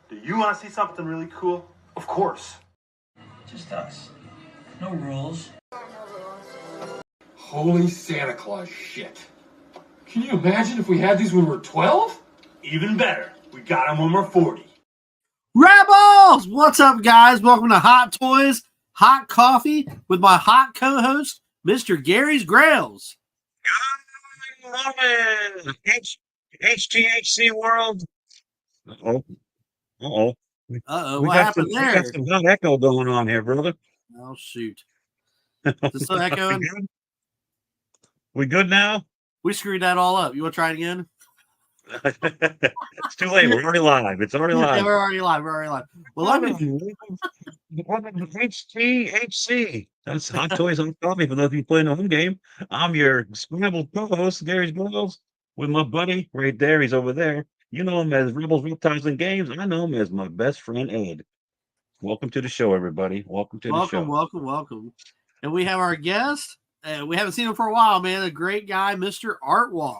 Do you want to see something really cool? Of course. Just us. No rules. Holy Santa Claus shit. Can you imagine if we had these when we were 12? Even better. We got them when we're 40. Rebels! What's up, guys? Welcome to Hot Toys, Hot Coffee with my hot co-host, Mr. Garys Grails. Good morning, HTHC world. Uh-oh. What happened there? We got some hot echo going on here, brother. Oh, shoot. Is it still echoing? We good now? We screwed that all up. You want to try it again? It's too late. We're already live. It's already live. Yeah, we're already live. Well, let me... HTHC. That's Hot Toys on Coffee for those of you playing the home game. I'm your scrambled co-host, Garys Grails, with my buddy right there. He's over there. You know him as Rebels, Reptiles, and Games. I know him as my best friend, Ed. Welcome to the show, everybody. Welcome to the show. Welcome. And we have our guest. We haven't seen him for a while, man. A great guy, Mr. Artwalk.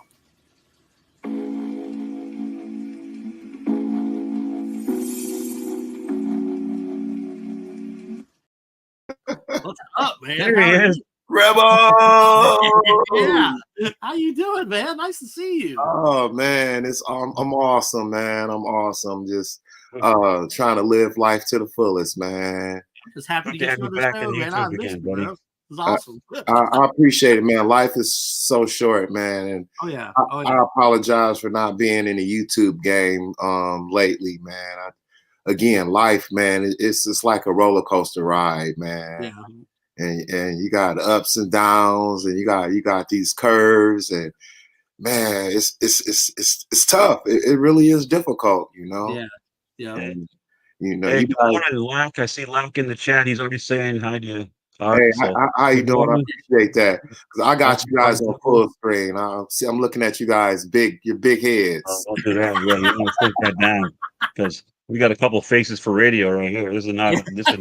What's up, man? There he is. Rebel! Yeah. How you doing, man? Nice to see you. Oh man, I'm awesome, man. I'm awesome. Just trying to live life to the fullest, man. I'm just happy to get you on the show, man. I missed you, bro. It was awesome. I appreciate it, man. Life is so short, man. And I apologize for not being in the YouTube game lately, man. Again, life, man, it's just like a roller coaster ride, man. Yeah. And you got ups and downs, and you got these curves, and man, it's tough. It really is difficult, you know. Yeah. And you know, hey, good morning, Lack. I see Lack in the chat. He's already saying hi to you. Hey, how you doing? I appreciate that, because I got you guys on full screen. I'm looking at you guys, your big heads. Don't do that. Yeah, you want to take that down, because we got a couple faces for radio right here. This is not for viewers. This is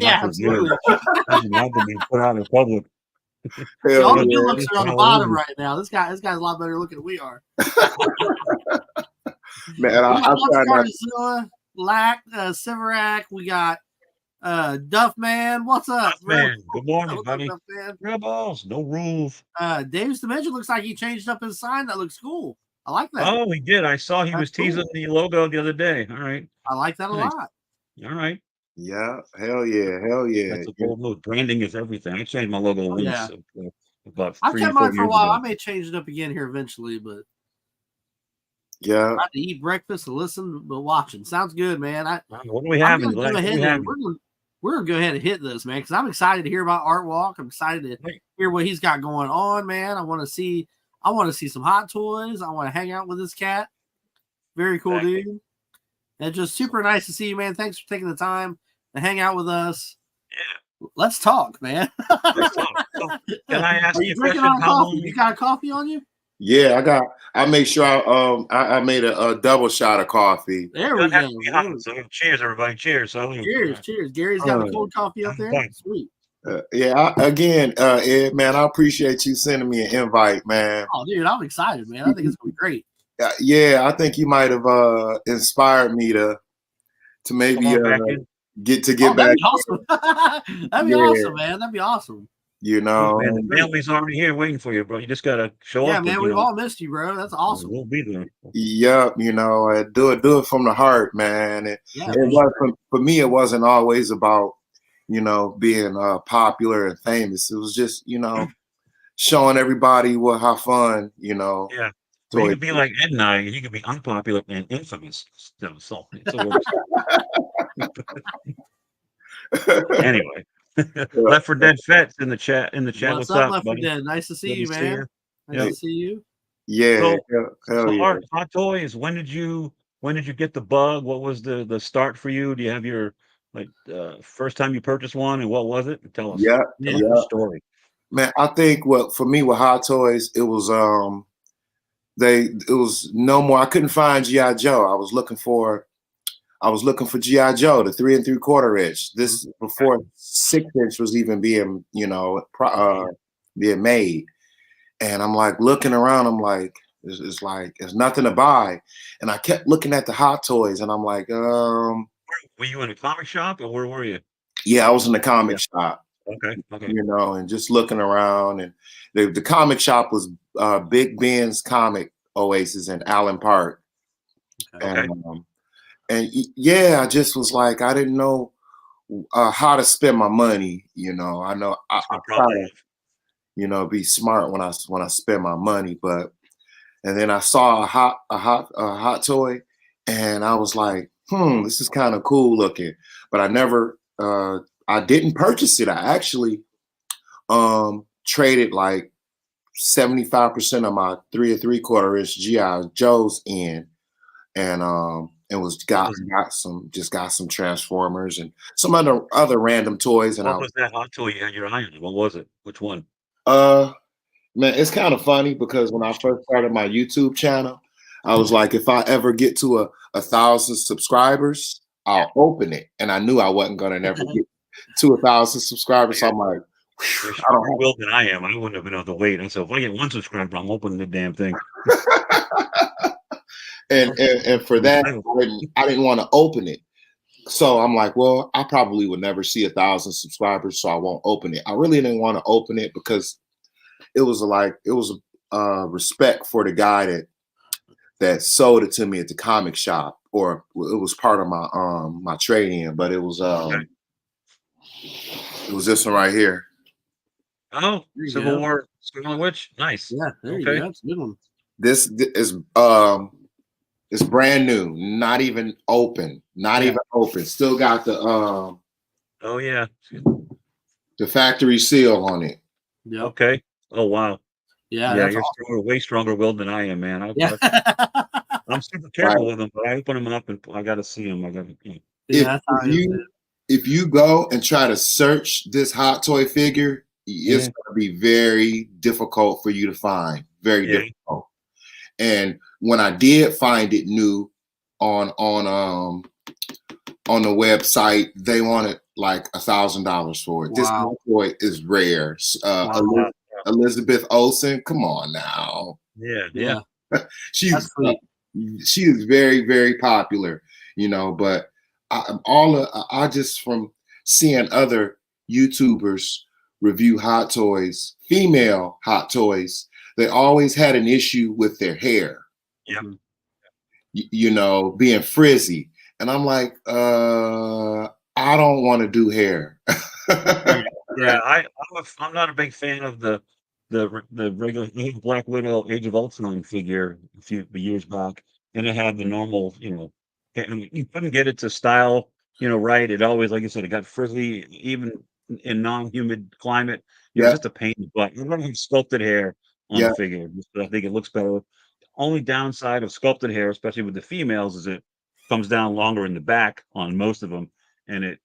not to be put out in public. All the good looks are on the bottom right now. This guy's a lot better looking than we are. Man, I'm trying to. Lack, Sivarak, we got Duffman. What's up, man? Good morning, buddy. Up, Rebels, no rules. Dave's Dimension looks like he changed up his sign. That looks cool. I like that. Oh, he did. I saw he was teasing the logo the other day. All right. I like that a lot. All right. Yeah. Hell yeah. That's a bold move. Branding is everything. I changed my logo once. Yeah. About I've kept mine for a while. I may change it up again here eventually, but yeah. I have to eat breakfast and listen, but watching. Sounds good, man. What do we have? We're gonna go ahead and hit this, man, because I'm excited to hear about Artwalk. I'm excited to hear what he's got going on, man. I want to see some hot toys. I want to hang out with this cat. Very cool, dude. And just super nice to see you, man. Thanks for taking the time to hang out with us. Yeah. Let's talk, man. Let's talk. Can I ask you a question? You got a coffee on you? Yeah, I made sure I made a double shot of coffee. There we go. So cheers, everybody. Cheers. Cheers. Gary's got the cold coffee up there. Sweet. Ed, man, I appreciate you sending me an invite, man. Oh, dude, I'm excited, man. I think it's gonna be great. Yeah, I think you might have inspired me to maybe get back. That'd be awesome. That'd be awesome, man. That'd be awesome. You know, man, the family's already here waiting for you, bro. You just gotta show up. Yeah, man, we've all missed you, bro. That's awesome. We'll be there. Yep, you know, do it from the heart, man. For me, it wasn't always about, you know, being popular and famous. It was just, you know, showing everybody how fun, you know. Yeah. So you could be like Ed and I, and you could be unpopular and infamous. So anyway. Left for Dead Fets in the chat. What's up, Left for Dead? Nice to see you, man. Nice to see you. Yeah. Hot Toys. When did you get the bug? What was the start for you? Do you have your first time you purchased one, and what was it? Tell us. Yeah. The story. Man, I think for me with Hot Toys, it was it was no more. I couldn't find G.I. Joe. I was looking for G.I. Joe, the 3 3/4 inch. This before 6 inch was even being, you know, being made. And I'm like looking around. I'm like, it's like there's nothing to buy. And I kept looking at the Hot Toys, and I'm like, Where were you in a comic shop or where were you? Yeah, I was in the comic shop, Okay. Okay. you know, and just looking around. And the comic shop was Big Ben's Comic Oasis in Allen Park. Okay. Yeah, I just was like, I didn't know how to spend my money. You know, I know I No try problem. to, you know, be smart when I spend my money, but and then I saw a hot toy, and I was like, this is kind of cool looking. But I didn't purchase it. I actually traded like 75% of my 3 3/4 inch GI Joes in, and got some Transformers and some other random toys. And What was that hot toy you had your eye on? What was it? Which one? uh man, it's kind of funny because when I first started my YouTube channel, I was like, if I ever get to a 1,000 subscribers, I'll open it. And I knew I wasn't gonna never get to 1,000 subscribers. So I'm like, You're I don't stronger willed than I am. I wouldn't have been able to wait. And so if I get 1 subscriber, I'm opening the damn thing. and for that, I didn't want to open it. So I'm like, well, I probably would never see 1,000 subscribers, so I won't open it. I really didn't want to open it because it was respect for the guy that sold it to me at the comic shop, or it was part of my trade-in, but it was this one right here. Oh, Civil War Scarlet Witch. Nice. Yeah, there you Okay. go. That's a good one. This is it's brand new, not even open, Still got the Oh yeah. the factory seal on it. Yep. Okay. Oh wow. Yeah, Yeah, that's you're awesome. way stronger willed than I am, man. Yeah. I'm super careful with them, but I open them up and I got to see them. I got to. Yeah, that's how it is. If you go and try to search this hot toy figure, it's going to be very difficult for you to find. Very difficult. And when I did find it new on the website, they wanted like $1,000 for it. Wow. This hot toy is rare. Elizabeth Olsen, come on now. Yeah. She is very, very popular, you know, but I just from seeing other YouTubers review hot toys, female hot toys, they always had an issue with their hair. Yeah. You know, being frizzy. And I'm like, I don't want to do hair. Yeah, I'm not a big fan of the regular Black Widow Age of Ultron figure a few years back, and it had the normal, and you couldn't get it to style, right. It always, like you said, it got frizzy, even in non-humid climate. It was just a pain in the butt. You're gonna have sculpted hair on the figure. I think it looks better. Only downside of sculpted hair, especially with the females, is it comes down longer in the back on most of them, and it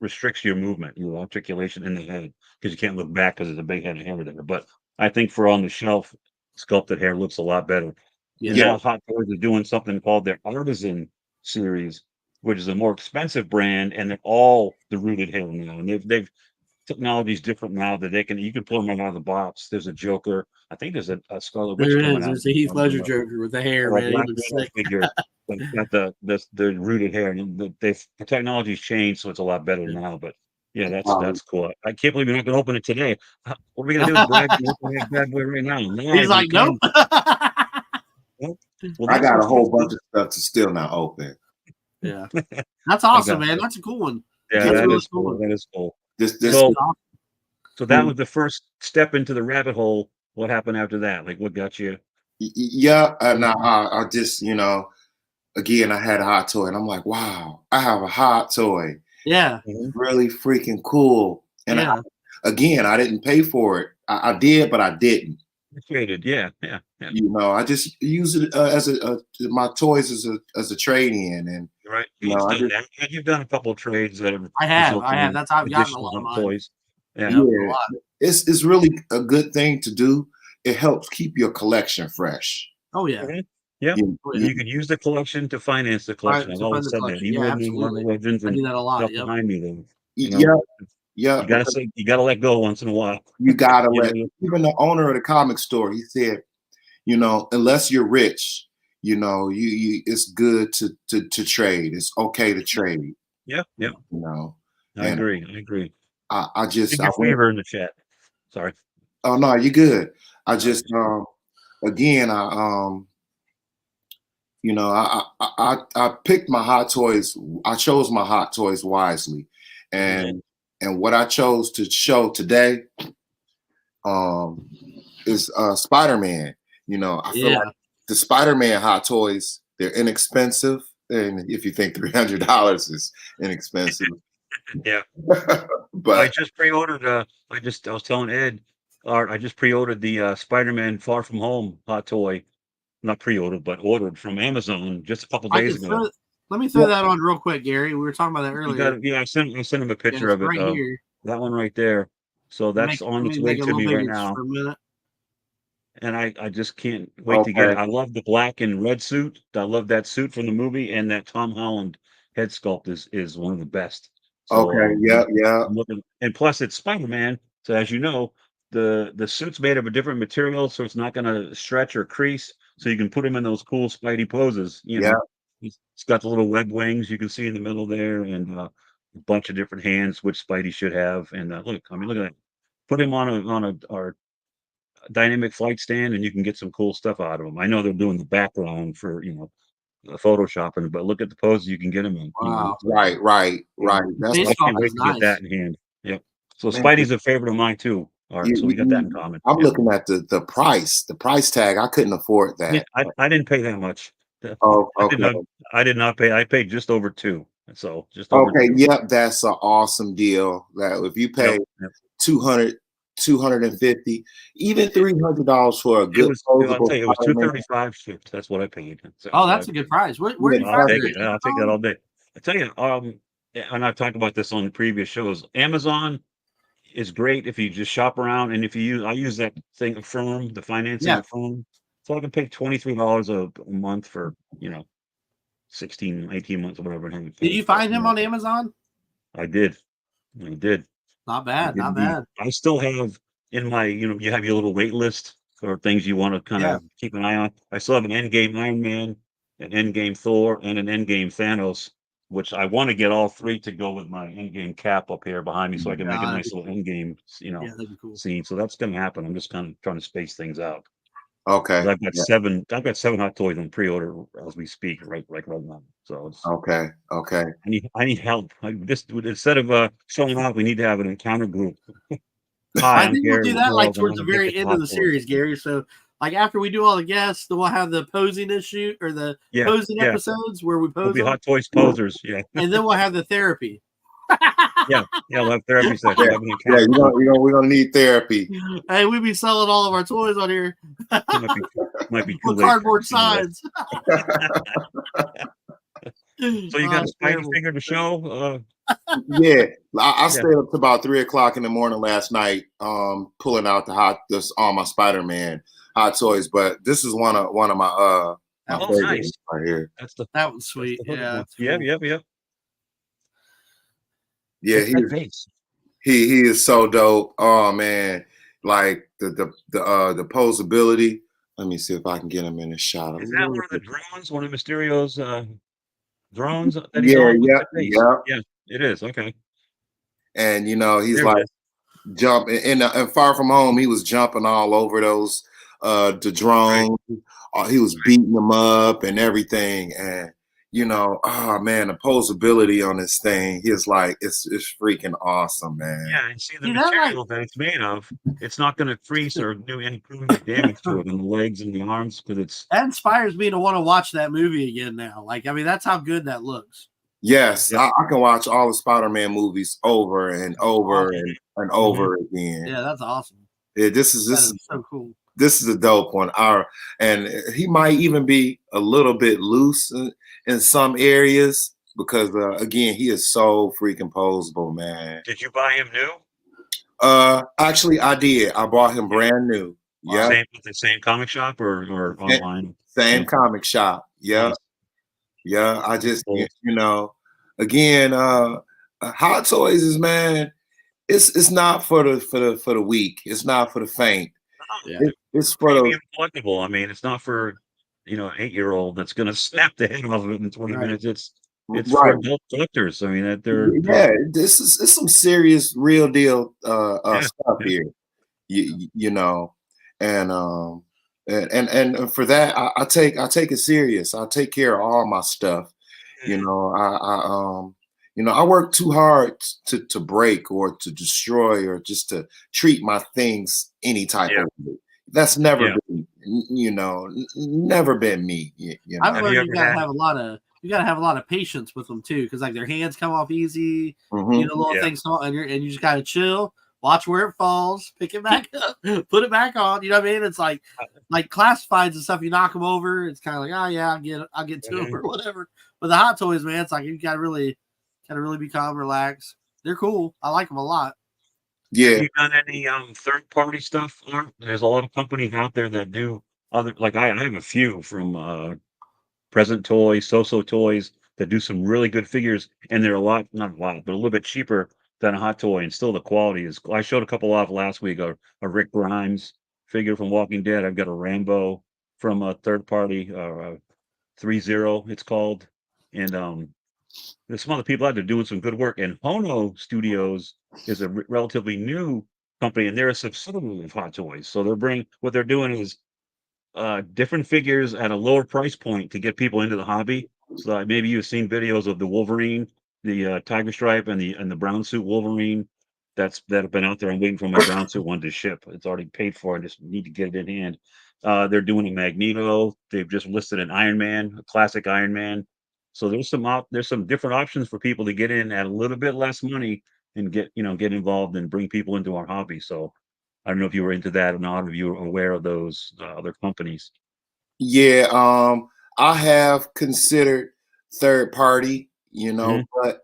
restricts your movement, your articulation in the head, because you can't look back because there's a big head of hair there. But I think for on the shelf, sculpted hair looks a lot better. Yeah. Now Hot Toys are doing something called their Artisan series, which is a more expensive brand, and they're all the rooted hair now. And they've technology's different now that you can pull them right out of the box. There's a Joker. I think there's a Scarlet Witch coming out. There's a Heath Ledger Joker with the hair, Or a man. Black He looks Widow sick. figure. Got the rooted hair, and the technology's changed, so it's a lot better now. But yeah, that's cool. I can't believe you're not going to open it today. What are we going to do? Brag that bad boy right now? He's like, nope. Well, I got a whole bunch of stuff to still not open. Yeah, that's awesome, man. That's a cool one. Yeah, that is cool. That is cool. So that was the first step into the rabbit hole. What happened after that? Like, what got you? Yeah, and I just, again, I had a hot toy, and I'm like, wow, I have a hot toy. Yeah, really freaking cool. And I didn't pay for it. I did, but I didn't. Traded, yeah. I just use it as my toys as a trade-in, and right. You've done a couple of trades that have. I have. That's how I've gotten a lot of mine. Toys. Yeah. It's really a good thing to do. It helps keep your collection fresh. Oh yeah. Mm-hmm. Yeah. You could use the collection to finance the collection. I've always said that. Yeah, absolutely. I do that a lot. Yep. Behind me, then. Yeah. You gotta let go once in a while. You gotta let. Even the owner of the comic store, he said, unless you're rich, you know, you it's good to trade. It's okay to trade, Yeah, yeah. you know. I And agree. I agree. I just Did I your went, favor in the chat. Sorry. oh no, you good. I All just right. again you know, I picked my Hot Toys. I chose my Hot Toys wisely, and what I chose to show today um is Spider-Man. You know, I feel Yeah. like the Spider-Man Hot Toys, they're inexpensive, and if you think $300 is inexpensive, Yeah. I but just pre-ordered. I was telling Ed, Art. I just pre-ordered the Spider-Man Far From Home hot toy. Not pre-ordered, but ordered from Amazon just a couple I days can ago. let me throw that on real quick, Gary. We were talking about that You got earlier. it. Yeah, I sent him a Yeah, picture it's of it. right here. That one right there. So that's Let on its me way make it a to little me right bigger just now, for a minute. and I just can't wait to get okay, it. I love the black and red suit. I love that suit from the movie, and that Tom Holland head sculpt is one of the best. So okay, yeah, yeah, I'm looking, and plus it's Spider-Man. So as you know, the suit's made of a different material, so it's not going to stretch or crease. So you can put him in those cool Spidey poses. You yeah. know, it's got the little web wings you can see in the middle there, and a bunch of different hands, which Spidey should have. And look, I mean, look at that. Put him on a our dynamic flight stand, and you can get some cool stuff out of him. I know they're doing the background for photoshopping, but look at the poses you can get him in. You know, Wow. Right, right, yeah. right. The That's face I what can't sculpt wait is to get nice. that in hand. Yep. So man. Spidey's a favorite of mine too. All right, so we got that in common. I'm Yeah. looking at the price tag. I couldn't afford Yeah, that. I didn't pay that much. Oh, I did okay. not I did not pay. I paid just over 2. So just over Okay, 2. yep, that's an awesome deal. That if you Yep. pay Yep. 200, 250, even $300 for a good I'll posable tell you, it was Spider-Man. 235 shipped. That's what I paid. So Oh, that's what I that's a good paid. price. Where Yeah, do you I'll find take definitely. it. that? I'll take that all day. I tell you, yeah, and I've talked about this on the previous shows. Amazon is great if you just shop around, and if you use, I use that thing Affirm, the financing Yeah. Affirm, so I can pay $23 a month for 16, 18 months or whatever. And Did you find him on Amazon? I did, I did. Not I bad. did Not indeed. bad. I still have in my, you have your little wait list for things you want to kind Yeah. of keep an eye on. I still have an Endgame Iron Man, an Endgame Thor, and an Endgame Thanos, which I want to get all 3 to go with my Endgame cap up here behind me, so I can make a Yeah, nice little Endgame, yeah, that'd be cool. scene. So that's going to happen. I'm just kind of trying to space things out. 'Cause Okay. I've got Yeah. 7. I've got 7 hot toys on pre-order as we speak, right now. So Okay. Okay. I need help. Instead of showing off, we need to have an encounter group. Hi, I I'm think we'll Gary do that like Wells. I towards want the to get very the end of hot the toys. series, Gary. So, like after we do all the guests, then we'll have the posing issue or the Yeah, posing yeah. episodes where we We'll pose be them, hot toys posers. Yeah, and then we'll have the therapy. yeah, yeah. We'll have therapy session. Yeah. We'll have an Yeah. encounter group. We're gonna need therapy. Hey, we be selling all of our toys on here It might be too with late. cardboard Anyway. signs. So you got a It's Spidey terrible. figure to show? Yeah. I Yeah. stayed up to about 3 o'clock in the morning last night, pulling out all my Spider-Man hot toys. But this is one of my That Oh, was nice. favorites right here. That's the that was that's sweet. the hooded Yeah, one. that's Yep, cool. yep, yep. Yeah, Look at that base. he is so dope. Oh man, like the posability. Let me see if I can get him in a shot a Is that little one of the bit. drones? One of Mysterio's drones that he's Yeah, on? Look at yeah, that base. yeah. Yeah, it is. Okay. And he's There it like is. jumping in Far From Home. He was jumping all over those the Right. drones. He was beating them up and everything. And oh man, the posability on this thing is like it's freaking awesome, man. Yeah, and see the See that like material that it's made of, it's not gonna freeze or do any permanent damage to it in the legs and the arms because it's that inspires me to want to watch that movie again now. Like, I mean, that's how good that looks. Yes, yep. I can watch all the Spider-Man movies over and over Awesome. and Mhm. over again. Yeah, that's awesome. Yeah, this is That this is is so cool. this is a dope one. And he might even be a little bit loose in some areas because again, he is so freaking posable, man. Did you buy him new? Actually, I did. I bought him brand new. Wow. Yeah, At the same comic shop or online? same Yeah. comic shop. Yeah, Nice. yeah. I just Cool. again, Hot Toys is, man. It's not for the weak. It's not for the faint. Yeah. It's for the Premium collectible. I mean, it's not for an 8-year-old that's going to snap the head off of it in 20 Right. minutes. It's for Right. adult collectors. I mean, that Yeah, it's some serious, real deal yeah, stuff yeah, here. You know, and and for that, I take it serious. I take care of all my stuff. You mhm, know, I work too hard to break or to destroy or just to treat my things any type yeah, of way. That's never yeah. been, never been me. I've Have you learned ever had? you gotta have a lot of patience with them too, because like their hands come off easy, Hmm. little Yeah, things come off, and you just gotta chill, watch where it falls, pick it back up, put it back on. You know what I mean? It's like classifieds and stuff. You knock them over, it's kind of like, oh yeah, I'll get to them mhm. or whatever. But the hot toys, man, it's like you gotta really be calm, relax. They're cool. I like them a lot. Have Yeah. you done any third-party stuff? Art? There's a lot of companies out there that do other. Like I have a few from Present Toys, So Toys that do some really good figures, and they're not a lot, but a little bit cheaper than a Hot Toy, and still the quality is. I showed a couple off last week. A Rick Grimes figure from Walking Dead. I've got a Rambo from a third party, 30, it's called, and there's some other people out there doing some good work. And Hono Studios is a relatively new company, and they're a subsidiary of Hot Toys. So what they're doing is different figures at a lower price point to get people into the hobby. So maybe you've seen videos of the Wolverine, the tiger stripe, and the brown suit Wolverine. That have been out there. I'm waiting for my brown suit one to ship. It's already paid for. I just need to get it in hand. They're doing a Magneto. They've just listed an Iron Man, a classic Iron Man. So there's some different options for people to get in at a little bit less money and get involved and bring people into our hobby. So I don't know if you were into that or not, if you were aware of those other companies. Yeah, I have considered third party, Mhm. but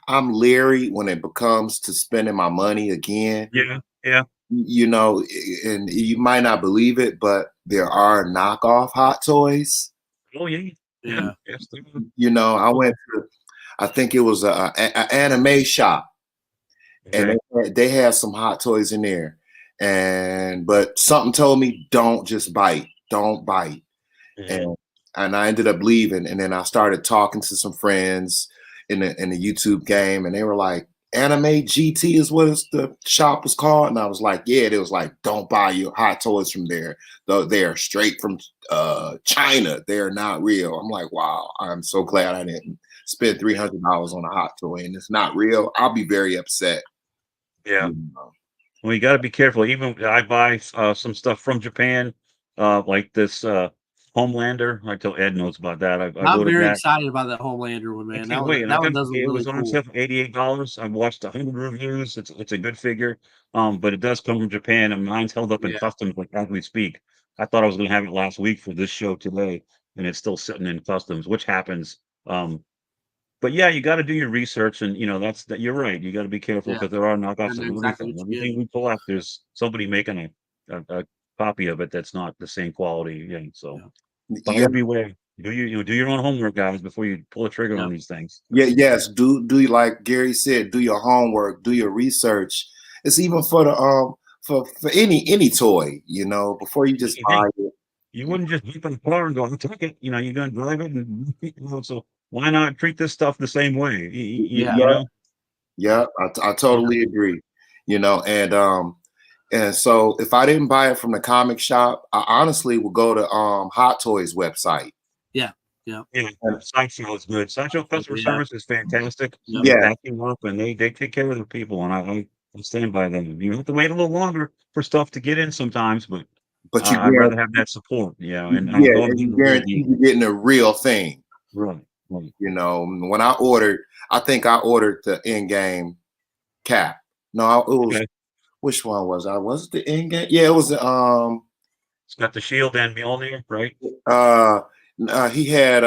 I'm leery when it becomes to spending my money again. Yeah, yeah. And you might not believe it, but there are knockoff hot toys. Oh, yeah. Yeah. Yeah. Yes, they are. I went to, I think it was a anime shop, and Okay. they had some hot toys in there, but something told me don't bite. Mhm. And I ended up leaving, and then I started talking to some friends in the YouTube game, and they were like, "Anime GT is what the shop was called," and I was like, "Yeah." It was like, "Don't buy your hot toys from there. Though they are straight from China. They are not real." I'm like, "Wow, I'm so glad I didn't spend $300 on a hot toy, and it's not real. I'll be very upset." Yeah. You know? Well, you gotta be careful. Even I buy some stuff from Japan, like this Homelander. I tell Ed knows about that. I've I'm ordered very that. excited about that Homelander one, I man. can't wait, and I That one got does look it really was on cool. sale for $88. I've watched 100 reviews. It's a good figure, but it does come from Japan, and mine's held up in Yeah. customs like as we speak. I thought I was gonna have it last week for this show today, and it's still sitting in customs, which happens. But yeah, you got to do your research, and you're right. You got to be careful Yeah. because there are And knockoffs of know exactly everything. what you're Everything getting. we pull up, there's somebody making a copy of it that's not the same quality. Yeah, so Yeah. Yeah, buyer beware. Do your own homework, guys, before you pull a trigger Yeah. on these things. yeah, yes. Do like Gary said, do your homework, do your research. It's even for the for any toy, before you just Hey, buy it. you wouldn't just jump in the car and go, "I'll take it." You're gonna drive it, and so why not treat this stuff the same way? Yeah. Yeah, yeah, I Yeah. totally agree. And so if I didn't buy it from the comic shop, I honestly would go to Hot Toys website. Yeah. Yeah. Yeah, And Sideshow is good. Sideshow customer Yeah. service is fantastic. Yep. They yeah, back you up and they take care of their people, and I stand by them. You have to wait a little longer for stuff to get in sometimes, but but you I'd rather guarantee, have that support, and I'll yeah, go and and get you the real guarantee deal. you're getting a real thing. Right, right. When I ordered, I think I ordered the in-game cap. No, it was, Okay. which one was I? Was it the in-game? Yeah, it was It's got the shield and Mjolnir, right? uh he had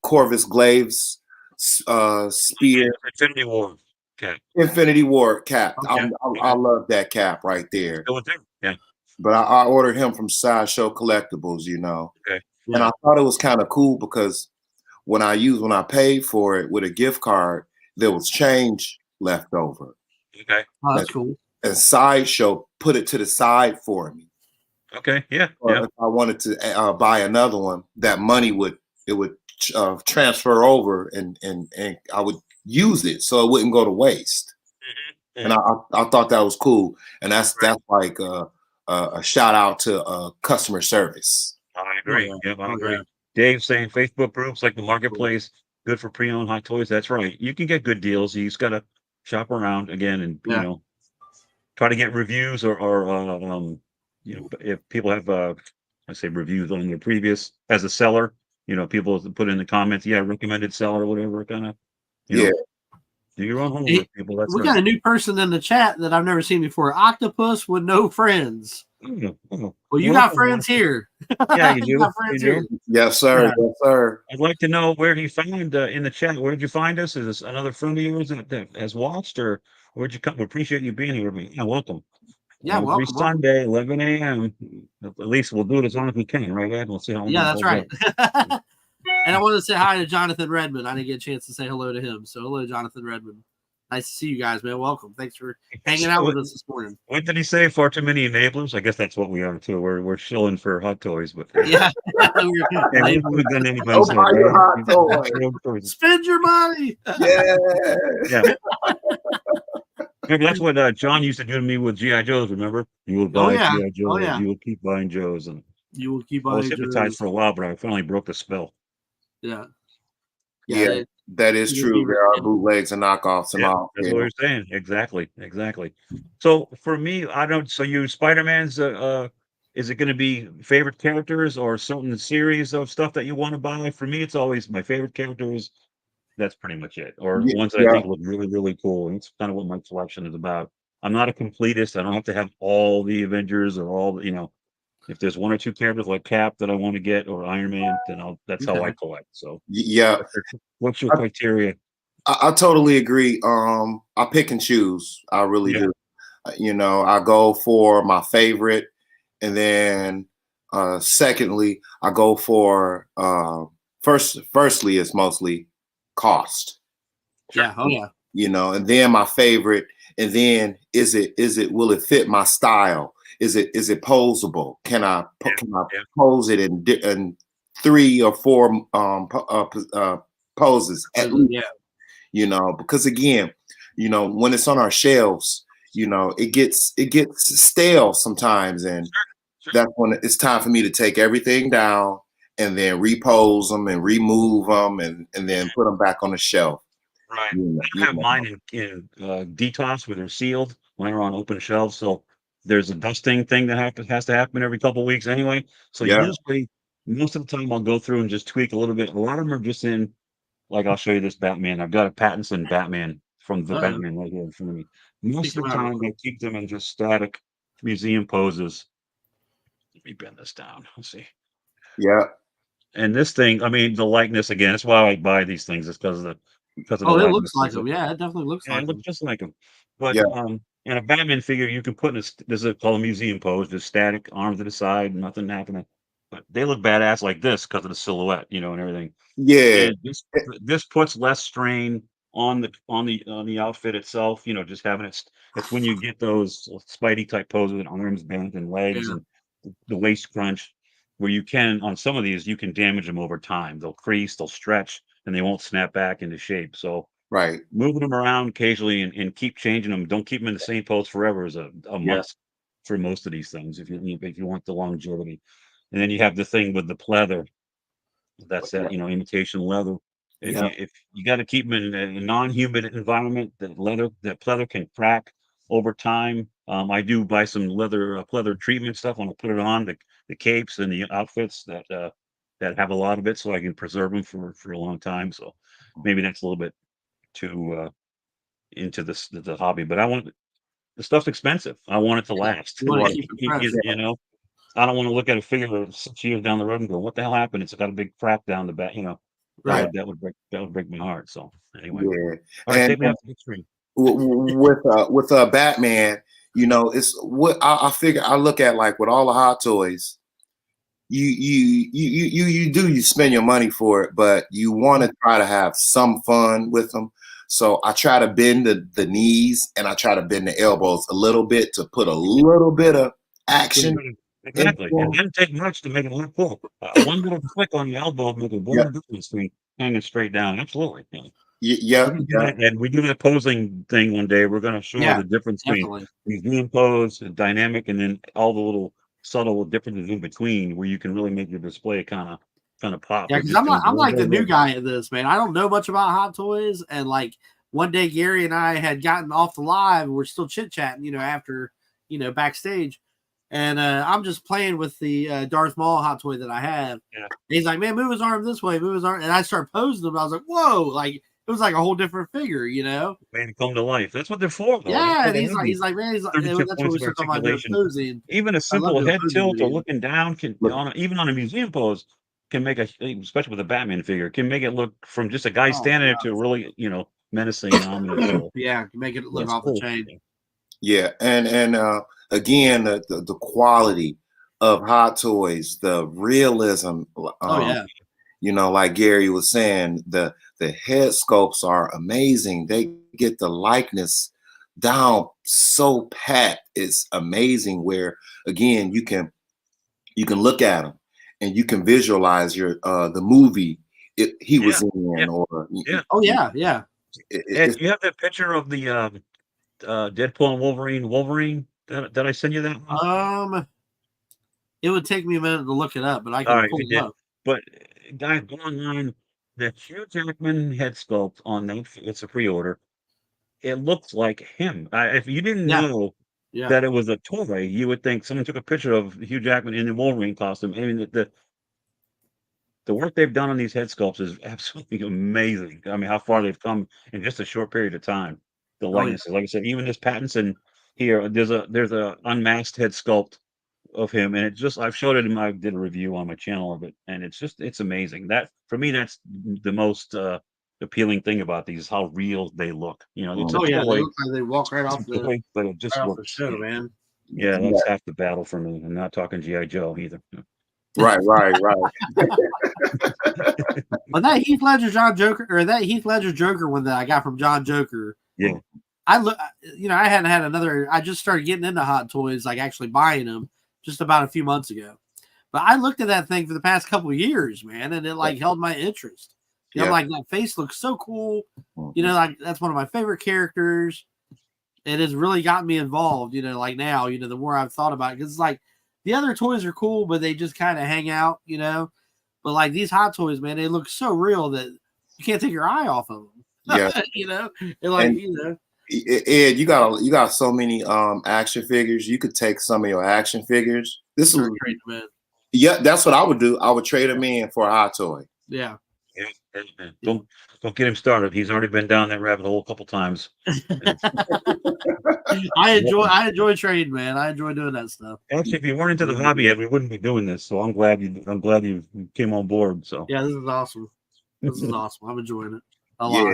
Corvus Glaive's spear, Infinity War. Okay. Infinity War cap. Okay. I Okay. love that cap right there. Still with them? Yeah. But I ordered him from Sideshow Collectibles, Okay. and Yeah. I thought it was kind of cool because when I paid for it with a gift card, there was change left over. Okay. Oh, And, that's cool. and Sideshow put it to the side for me. Okay. Yeah. Or Yeah. if I wanted to buy another one, that money would transfer over, and I would use it so it wouldn't go to waste. Mhm. And Mhm. I thought that was cool, and Right. that's like a shout out to customer service. I Oh agree. yeah. Yep, I Oh agree. yeah. Dave saying Facebook groups like the Cool. marketplace, good for pre-owned hot toys. That's right. You can get good deals. You just gotta shop around again and Yeah. try to get reviews or if people have I say reviews on their previous as a seller, people put in the comments, yeah, recommended seller or whatever kind of, you Yeah, know, do your own Hey, homework, people. That's we right. got a new person in the chat that I've never seen before. Octopus with no friends. Oh, oh, Well, you got welcome, friends welcome. here. Yeah, you You do. got You friends do. here. yes, sir. Yeah. Yes, sir. I'd like to know where he found in the chat. Where did you find us? Is this another friend of yours that has watched, or where'd you come? We appreciate you being here. Yeah, welcome. Yeah. Every Welcome. Welcome. Sunday, 11 a.m. At least we'll do it as long as we can, right, Ed? We'll see how long Yeah, it that's holds right. up. And I want to say hi to Jonathan Redmond. I didn't get a chance to say hello to him. So hello, Jonathan Redmond. Nice to see you guys, man. Welcome. Thanks for hanging out with us this morning. What did he say? Far too many enablers? I guess that's what we are too. We're shilling for hot toys, but Yeah. hey, we haven't done anybody's Go head, buy your right? hot toy. Our own choices. Spend your money. Yeah. Yeah. Maybe that's what John used to do to me with GI Joes. Remember, you will Oh buy yeah. GI Oh Joes, yeah. you will keep buying Joes, and You will keep I was buying hypnotized Joe's. for a while, but I finally broke the spell. Yeah. Yeah. Yeah, that is true. There are bootlegs and knockoffs and Yeah, all. that's Yeah. what you're saying. Exactly, exactly. So for me, I don't. So you Spider-Man's. Is it going to be favorite characters or certain series of stuff that you want to buy? For me, it's always my favorite characters. That's pretty much it. Or Yeah, ones that I yeah, think look really, really cool. And it's kind of what my collection is about. I'm not a completist. I don't have to have all the Avengers or all the. If there's one or two characters like Cap that I want to get or Iron Man, then that's how I Okay. collect. So yeah. what's your I, criteria? I totally agree. I pick and choose. I really Yeah. do. I go for my favorite, and then secondly, I go for firstly, it's mostly cost. Yeah. Oh yeah. And then my favorite, and then will it fit my style? Is it posable? Yeah. Can I Yeah. pose it in 3 or 4 poses at least? Because again, when it's on our shelves, it gets stale sometimes, and Sure. that's when it's time for me to take everything down and then repose them and remove them and then put them back on the shelf. Right. You know, I you have know. mine in detox where they're sealed when they're on open shelves. So there's a dusting thing that has to happen every couple of weeks anyway. So Yeah, usually, most of the time, I'll go through and just tweak a little bit. A lot of them are just in, like, I'll show you this Batman. I've got a Pattinson Batman from the Uh-oh. Batman right here in front of me. Most Pick of him the out real time, quick. I keep them in just static museum poses. Let me bend this down. Let's see. yeah, And this thing, I mean, the likeness again. That's why I buy these things. It's because of the Oh, it looks likeness. like him. Yeah, it definitely looks Yeah, like it looks him. just like him. But yeah, in a Batman figure, you can put in this is called a museum pose, just static, arms to the side, nothing happening. But they look badass like this because of the silhouette, and everything. yeah, And this puts less strain on the outfit itself. Just having it's when you get those Spidey type poses with arms bent and legs Yeah. and the waist crunch, where you can on some of these you can damage them over time. They'll crease, they'll stretch, and they won't snap back into shape. So right. moving them around occasionally and keep changing them. Don't keep them in the same pose forever is a Yeah, must for most of these things if you want the longevity. And then you have the thing with the pleather. That's that imitation leather. If yeah, you got to keep them in a non-humid environment, that pleather can crack over time. I do buy some pleather treatment stuff when I put it on the capes and the outfits that have a lot of it, so I can preserve them for a long time. So maybe that's a little bit too into the hobby, but the stuff's expensive. I want it to Yeah. last. You want to right. keep it fresh. I don't want to look at a figure 6 years down the road and go, "What the hell happened? It's got a big crack down the back." That Right. Right. would break my heart. So anyway, Yeah, all right, and take me off the big screen. with Batman, it's what I figure. I look at, like, with all the hot toys. You spend your money for it, but you want to try to have some fun with them. So I try to bend the knees and I try to bend the elbows a little bit to put a little bit of action Exactly. It didn't take much to make it look cool. One little click on the elbow make a Yeah, world difference between hanging straight down. Absolutely. Yeah. yeah, yeah. And we do that posing thing one day. We're going to show Yeah, the difference between definitely. museum pose, and dynamic, and then all the little subtle differences in between, where you can really make your display kind of pop. Yeah, It's because just gonna I'm blow like the new away. guy at this, man. I don't know much about hot toys, and like one day Gary and I had gotten off the live, and we're still chit chatting, after backstage, and I'm just playing with the Darth Maul hot toy that I have. Yeah. And he's like, "Man, move his arm this way, move his arm," and I start posing him. I was like, "Whoa!" Like it was like a whole different figure, Made it come to life. That's what they're for, though. That's Yeah, why and they he's have like, these man, he's like, 32 that's when points we of start talking about doing articulation. posing. Even a I love simple doing head posing tilt or videos. looking down can, Look, even on a museum pose, can make especially with a Batman figure, can make it look from just a guy Oh standing there god, to really, menacing and ominous. So yeah, make it look that's off the cool. chain. yeah, and again, the quality of Hot Toys, the realism. Oh yeah, Like Gary was saying, the head sculpts are amazing. They get the likeness down so pat. It's amazing. Where again, you can look at them and you can visualize the movie he Yeah, was in, yeah, or yeah. oh yeah, yeah. And it's you have that picture of the Deadpool and Wolverine that I send you that one? It would take me a minute to look it up, but I All can right, if pull you it did. up. But guys, go online. The Hugh Jackman head sculpt on that, it's a pre-order. It looks like him. If you didn't Yeah, know yeah. that it was a toy, you would think someone took a picture of Hugh Jackman in the Wolverine costume. I mean, the work they've done on these head sculpts is absolutely amazing. I mean, how far they've come in just a short period of time. The Oh yeah. likenesses, like I said, even this Pattinson here, there's a unmasked head sculpt of him, and I've showed it I did a review on my channel of it, and it's amazing. That for me, that's the most appealing thing about these, is how real they look. It's a Oh yeah. They toy, look like they walk it's a toy, but it just right off the works. show, man. Yeah, yeah, that's half the battle for me. I'm not talking GI Joe either. right, right, right. But that Heath Ledger John Joker, or that Heath Ledger Joker one that I got from John Joker, Yeah, I look, I hadn't had another. I just started getting into hot toys, like actually buying them, just about a few months ago. But I looked at that thing for the past couple of years, man, and it like held my interest. I'm Yeah. like, that face looks so cool. Mhm. Like that's one of my favorite characters. It has really gotten me involved. Like now, the more I've thought about it, because it's like the other toys are cool, but they just kind of hang out, But like these hot toys, man, they look so real that you can't take your eye off of them. Yeah. They're like, And Ed, you got so many action figures. You could take some of your action figures. This start is trading them in. Yeah, that's what I would do. I would trade them in for a hot toy. Yeah. yeah. Don't get him started. He's already been down that rabbit hole a couple times. I enjoy trading, man. I enjoy doing that stuff. Actually, if you weren't into the hobby yet, we wouldn't be doing this. So I'm glad you came on board. So Yeah, this is awesome. This is awesome. I'm enjoying it a Yeah, lot.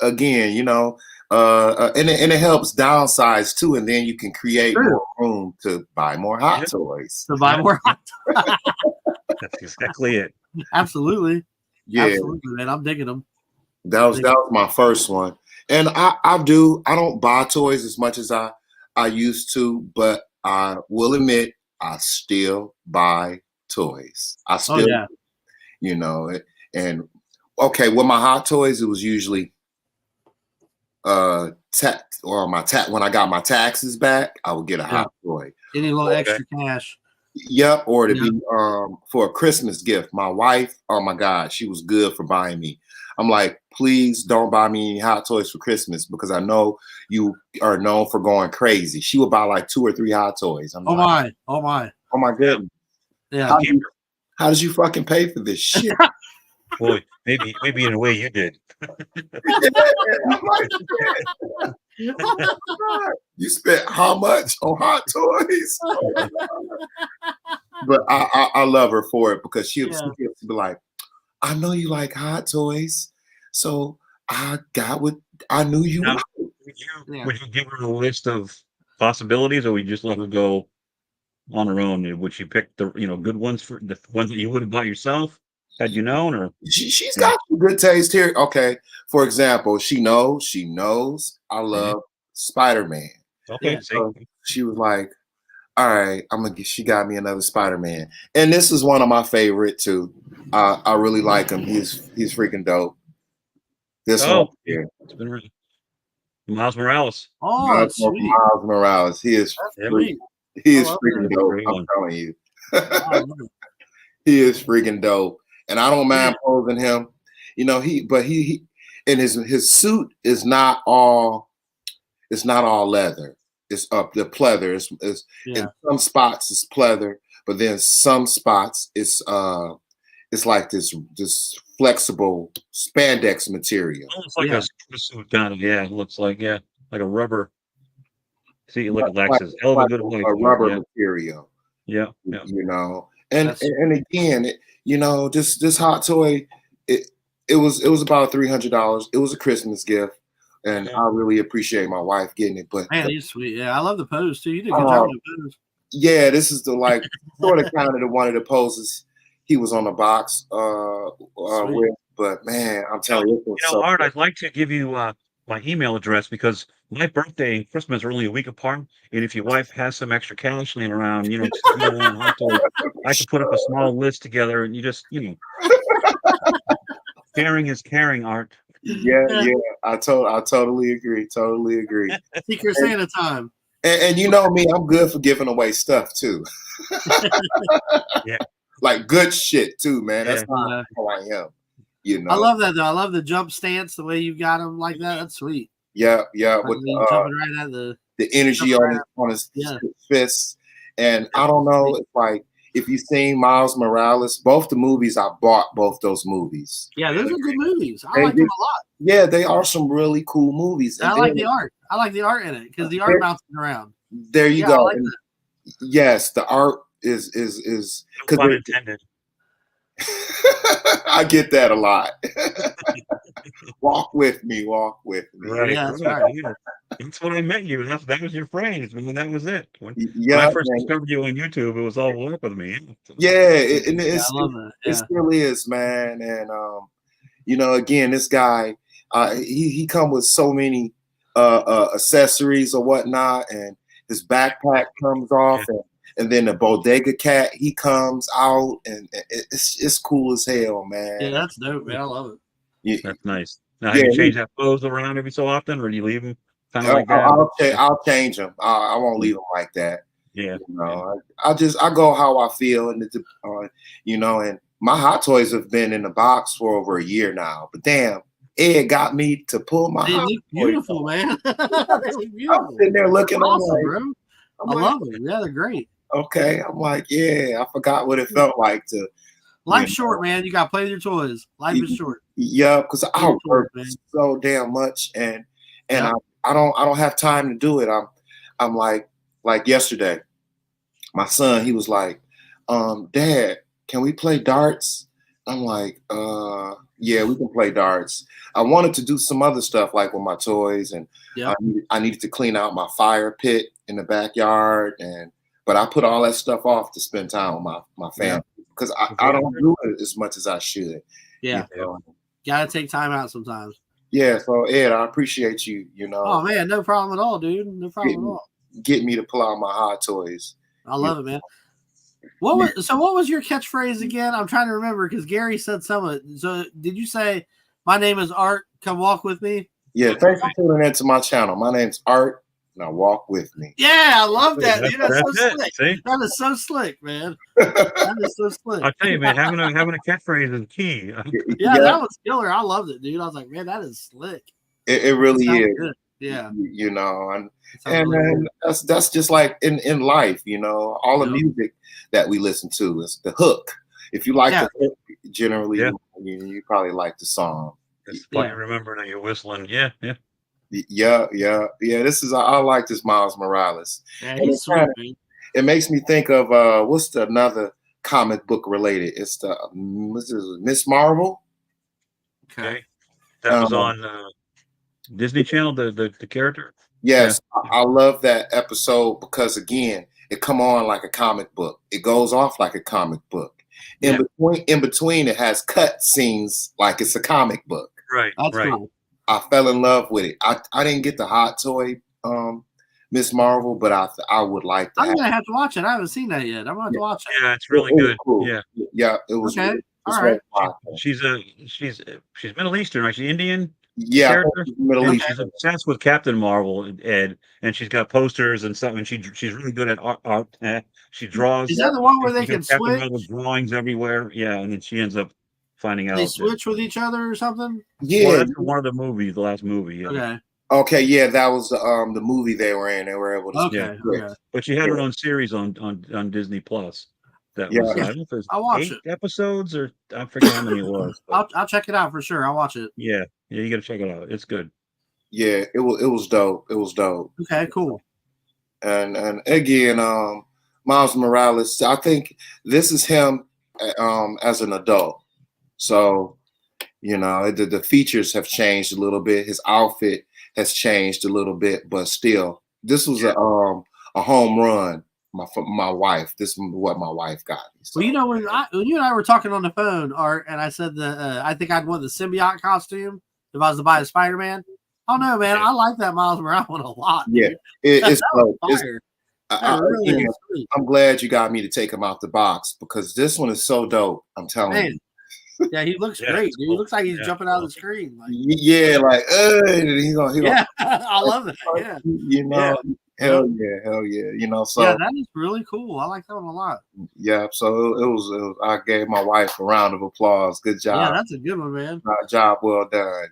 again, and it helps downsize too, and then you can create True. more room to buy more hot toys. To buy more. that's exactly it. Absolutely. Yeah, Absolutely, man. I'm digging them. that was my first one, and I don't buy toys as much as I used to, but I will admit I still buy toys. I still, and okay, with my hot toys, it was usually when I got my taxes back, I would get a hot toy. Any little extra cash. Yep, or to be for a Christmas gift. My wife, oh my God, she was good for buying me. I'm like, please don't buy me any hot toys for Christmas because I know you are known for going crazy. She would buy like 2 or 3 hot toys. I'm like, oh my goodness. Yeah. How did you fucking pay for this shit? Boy, maybe in a way you did. I'm like, you spent how much on hot toys? But I love her for it because she used to be like, I know you like hot toys, so I got what I knew you Now, would. would you give her a list of possibilities, or would you just let her go on her own? Would she pick the good ones for the ones that you would have bought yourself had you known? Or She's got some good taste here. Okay, for example, she knows I love Spider-Man. okay, So she was like, all right, she got me another Spider-Man. And this is one of my favorite too. I really like him. He's freaking dope. This one Oh, here. it's been really Miles Morales. Oh, that's sweet. Miles Morales. He is That's sweet. freaking dope. Great I'm one. telling you. I love it. He is freaking dope. And I don't mind posing him. You know, he and his suit is not all leather. It's up the pleather. In some spots it's pleather, but then some spots it's like this flexible spandex material. Almost like a suit kind of, it looks like, like a rubber. See, look, Alexis, hell of a good wife. A rubber material. Yeah. You know, and again, this hot toy, it was about $300. It was a Christmas gift, and I really appreciate my wife getting it. But man, he's sweet. Yeah, I love the pose too. You did a good job with the pose. Yeah, this is the sort of kind of the one of the poses he was on the box with. But man, I'm telling you, Art, I'd like to give you my email address because my birthday and Christmas are only a week apart. And if your wife has some extra cash laying around, I can put up a small list together and you just, sharing is caring, Art. Yeah. I totally agree. Totally agree. Secret Santa time. And you know me, I'm good for giving away stuff too. Yeah. Like good shit too, man. That's how I am. You know. I love that though. I love the jump stance, the way you got him like that. That's sweet. Yeah. With jumping right at the energy on his fists. And I don't know, it's like if you've seen Miles Morales, both the movies, I bought both those movies. Yeah, those are good movies. I like them a lot. Yeah, they are some really cool movies. And I like the art. I like the art in it because the art bounces around. There you go. I like yes, the art is no pun intended. I get that a lot. Walk with me. Right. Yeah, that's right. Yeah. That's when I met you. That was your phrase. I mean, that was it. When I first discovered you on YouTube, it was all work with me. Yeah, I love that. Yeah. It still is, man. And again, this guy, he come with so many accessories or whatnot, and his backpack comes off, and then the bodega cat, he comes out, and it's cool as hell, man. Yeah, that's dope, man. I love it. Yeah. That's nice. Now, have you change that clothes around every so often, or do you leave them kind of like that? I'll change them. I won't leave them like that. Yeah. I go how I feel, and and my Hot Toys have been in the box for over a year now. But damn, Ed got me to pull my Hot Toys. Beautiful, man. They look beautiful. I'm sitting there looking. Awesome, bro. I love them. Yeah, they're great. Okay, I'm like, yeah, I forgot what it felt like to. Life's short, man. You got to play with your toys. Life is short. Yeah, because I work so damn much, and I don't have time to do it. I'm like yesterday, my son, he was like, Dad, can we play darts? I'm like, yeah, we can play darts. I wanted to do some other stuff like with my toys, and I needed to clean out my fire pit in the backyard, but I put all that stuff off to spend time with my family because I don't do it as much as I should. Yeah. Gotta take time out sometimes. Yeah, so Ed, I appreciate you, Oh man, no problem at all, dude. No problem at all. Get me to pull out my Hot Toys. I love it, man. What was your catchphrase again? I'm trying to remember because Gary said something. So did you say my name is Art, come walk with me? Yeah, thanks for tuning into my channel. My name's Art. Now walk with me. Yeah, I love that, dude. That's so slick. See? That is so slick, man. That is so slick. I tell you, man, having a catchphrase is key. Yeah, that was killer. I loved it, dude. I was like, man, that is slick. It really is. Good. Yeah. And that's just like in life, all the music that we listen to is the hook. If you like the hook, generally you probably like the song. It's funny to remember that you're whistling. Yeah. This is I like this Miles Morales. Yeah, he's sweet, man. It makes me think of what's another comic book related? It's the Miss Marvel. Okay, that was on Disney Channel. The character. Yes, I love that episode because again, it come on like a comic book. It goes off like a comic book. In between, it has cut scenes like it's a comic book. Right. That's cool. I fell in love with it. I didn't get the Hot Toy Miss Marvel, but I would like to I'm have. gonna have to watch it. I haven't seen that yet. I'm gonna have to watch it. Yeah, it's really It was good. cool. Yeah, Yeah, it was. Okay. It's All right. she's Middle Eastern, right? She's Indian Yeah, I think character. it's Middle Yeah, East. she's obsessed with Captain Marvel, Ed, and she's got posters and stuff. And she's really good at art. She Is draws. that the one where And they she's got can Captain switch? Marvel drawings everywhere. Yeah, and then she ends up finding They out that. switch with each other or something? Well, Yeah. that's one of the movies, the last movie. Yeah. Okay. Okay. Yeah, that was the movie they were in. They were able to. Yeah. Okay. switch. Okay. But she had her own series on Disney Plus. That Yeah. was I don't know if it was I'll watch 8 it. episodes or I forget how many it was. But I'll check it out for sure. I'll watch it. yeah, you got to check it out. It's good. Yeah, it was dope. It was dope. Okay, cool. And again, Miles Morales. I think this is him as an adult. So the features have changed a little bit. His outfit has changed a little bit, but still, this was a home run. My wife. This is what my wife got me. So. Well, when you and I were talking on the phone, Art, and I said I think I'd want the symbiote costume if I was to buy a Spider-Man. Oh no, man, I like that Miles Morales one a lot. Yeah, it's dope. Fire. Really sweet. I'm glad you got me to take him out the box because this one is so dope. I'm telling you. Yeah, he looks great. Dude. He looks like he's jumping out of the screen. Like, yeah, like he's gonna I love that. Yeah, hell yeah. So yeah, that is really cool. I like that one a lot. Yeah, so it was. I gave my wife a round of applause. Good job. Yeah, that's a good one, man. Job well done.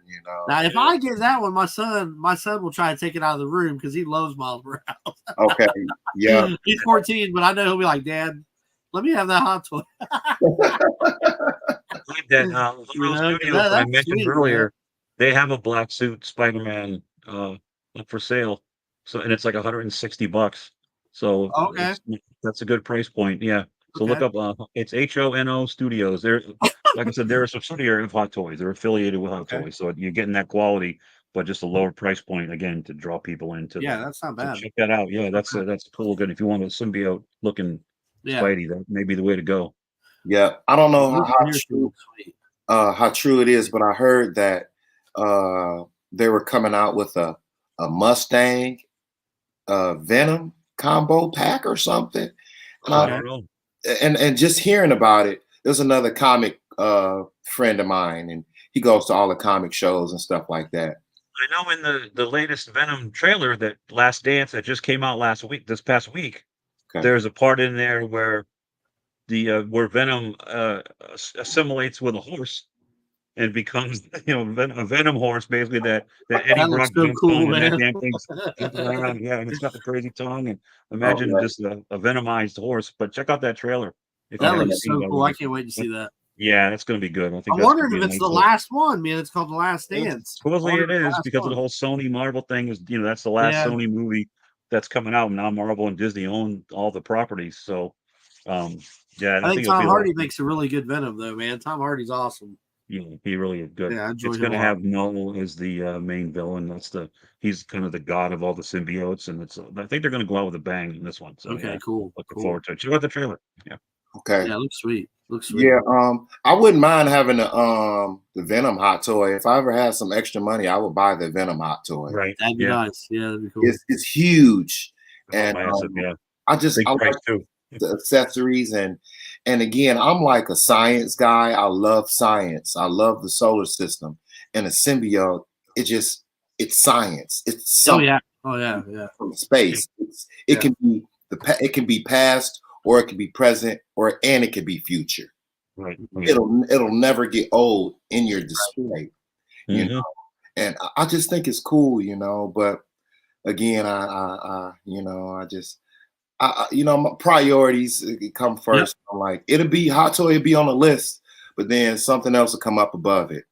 Now, if I get that one, my son will try to take it out of the room because he loves Miles Morales. Okay, yeah. He's 14, but I know he'll be like, Dad, let me have that hot toy. That Studios I mentioned earlier, they have a black suit Spider-Man up for sale. So and it's like $160. So okay, that's a good price point. Yeah. So look up it's HONO Studios. They're like I said, they're a subsidiary of Hot Toys. They're affiliated with Hot Toys. So you're getting that quality, but just a lower price point again to draw people into. That's not bad. Check that out. Yeah, that's cool. Good. If you want a symbiote looking Spidey, that may be the way to go. Yeah, I don't know how true it is, but I heard that they were coming out with a Mustang Venom combo pack or something. And just hearing about it, there's another comic friend of mine, and he goes to all the comic shows and stuff like that. I know in the latest Venom trailer, that Last Dance that just came out this past week, there's a part in there where where Venom assimilates with a horse and becomes a Venom horse, basically that Eddie Brock so cool, man. And that damn thing's around, and it's got the crazy tongue, and imagine just a Venomized horse. But check out that trailer. That looks so cool. I can't wait to see that. Yeah, that's going to be good. I'm wondering if it's the last one, man. It's called The Last Dance. Supposedly it is because of the whole Sony Marvel thing. That's the last Sony movie that's coming out. Now Marvel and Disney own all the properties. So, I think Tom Hardy makes a really good Venom, though, man. Tom Hardy's awesome. Yeah, he really is good. Yeah, it's going to have Null as the main villain. He's kind of the god of all the symbiotes, and I think they're going to go out with a bang in this one. So cool. Looking forward to it. Check out the trailer. Yeah. Okay. Yeah, it looks sweet. Sweet. Yeah, I wouldn't mind having the Venom hot toy. If I ever had some extra money, I would buy the Venom hot toy. Right. That'd be nice. Yeah, that'd be cool. It's huge. And massive, I like too. The accessories and again, I'm like a science guy. I love science. I love the solar system. And a symbiote, it's science. It's something from space. It can be past, or it can be present, and it can be future. Right. It'll never get old in your display, you know. And I just think it's cool, But again, my priorities come first. I'm like, hot toy, it'll be on the list, but then something else will come up above it.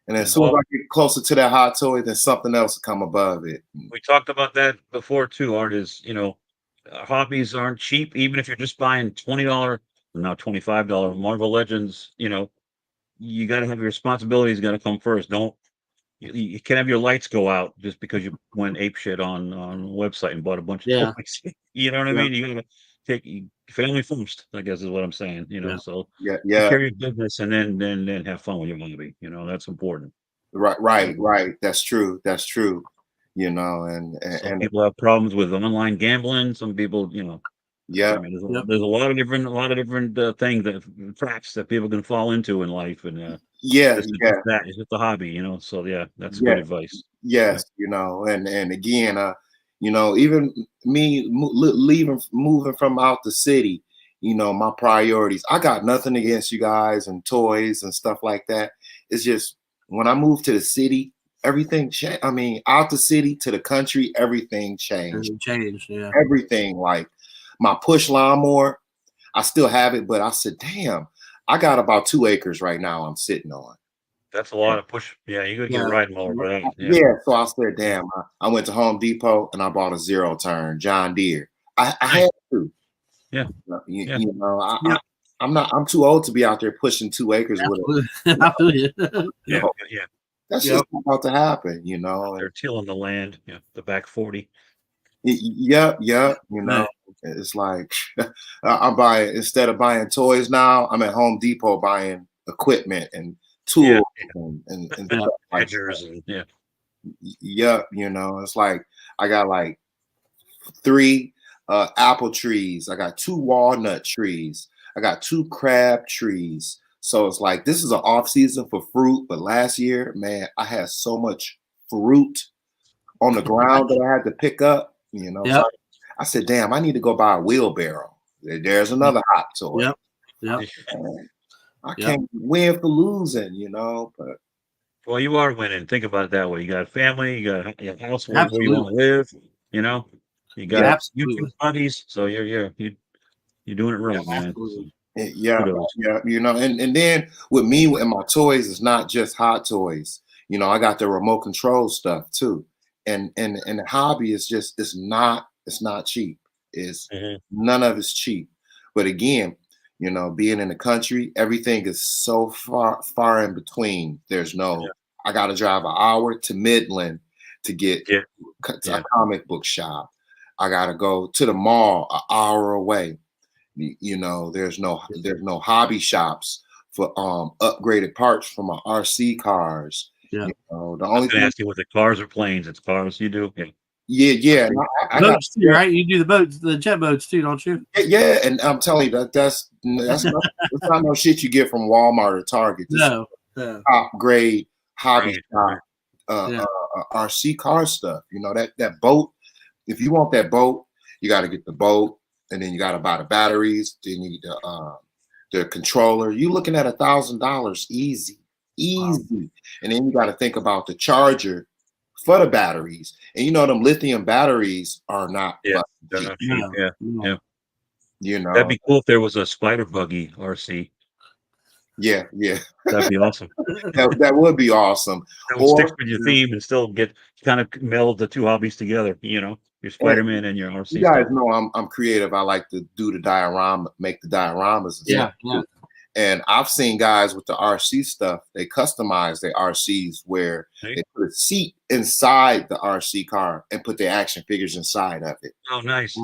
And as soon as I get closer to that hot toy, then something else will come above it. We talked about that before too, Art, is, hobbies aren't cheap. Even if you're just buying $20, now $25 Marvel Legends, you got to have your responsibilities got to come first. You can't have your lights go out just because you went ape shit on a website and bought a bunch of toys. You know what I mean? You got to take family first, I guess is what I'm saying. So take care of your business and then have fun with your hobby. That's important. Right. That's true. you know, and Some people have problems with online gambling. Some people, yeah, I mean, there's a lot of different things traps that people can fall into in life, and yeah, this is yeah, just that. It's just a hobby, So yeah, that's yeah. good advice. Yeah. Yes, and again, even me leaving, moving from out the city, my priorities. I got nothing against you guys and toys and stuff like that. It's just when I moved to the city, everything changed. I mean, out the city to the country, everything changed. Changed, yeah. Everything, like my push lawnmower, I still have it, but I said, damn, I got about 2 acres right now I'm sitting on. That's a lot of push. Yeah, you could get a Yeah. riding mower for that. Yeah. Yeah, so I said, damn, I went to Home Depot and I bought a 0-turn John Deere. I had to. Yeah. You, Yeah. I'm too old to be out there pushing 2 acres with it. I feel you. Yeah. Yeah. That's just not about to happen, They're tilling the land. Yeah. The back 40. Yep, it's like I'm buying, instead of buying toys now, I'm at Home Depot buying equipment and tools and stuff like Edgers and yep, it's like I got like 3 apple trees, I got 2 walnut trees, I got 2 crab trees. So it's like this is an off season for fruit, but last year, man, I had so much fruit on the ground that I had to pick up. Yep. So I said, damn, I need to go buy a wheelbarrow. There's another hot toy. Yep. I can't win for losing, but well, you are winning. Think about it that way. You got a family, you got a house where you want to live, you got YouTube buddies, so you're doing it right, man. Yeah, and then with me and my toys, it's not just hot toys. I got the remote control stuff too. And the hobby is just it's not cheap. It's none of it's cheap. But again, being in the country, everything is so far in between. There's no I gotta drive an hour to Midland to get to a comic book shop. I gotta go to the mall an hour away. There's no hobby shops for upgraded parts for my RC cars. Yeah. The only thing, ask you what the cars or planes. It's cars you do. yeah. I Boats too, right? You do the boats, the jet boats too, don't you? Yeah, and I'm telling you that's not no shit you get from Walmart or Target. This No. top grade hobby shop, RC car stuff. That boat. If you want that boat, you got to get the boat, and then you got to buy the batteries. Then you need the controller. You looking at $1,000 easy. Wow. And then you got to think about the charger for the batteries. And them lithium batteries are not cheap. Yeah. That'd be cool if there was a spider buggy RC. Yeah. That'd be awesome. that would be awesome. That would stick with your theme and still get kind of meld the two hobbies together, your Spider-Man and your RC. You guys know I'm creative. I like to do the diorama, make the dioramas and stuff. Yeah. And I've seen guys with the RC stuff, they customize their RCs where they put a seat inside the RC car and put their action figures inside of it. Oh, nice.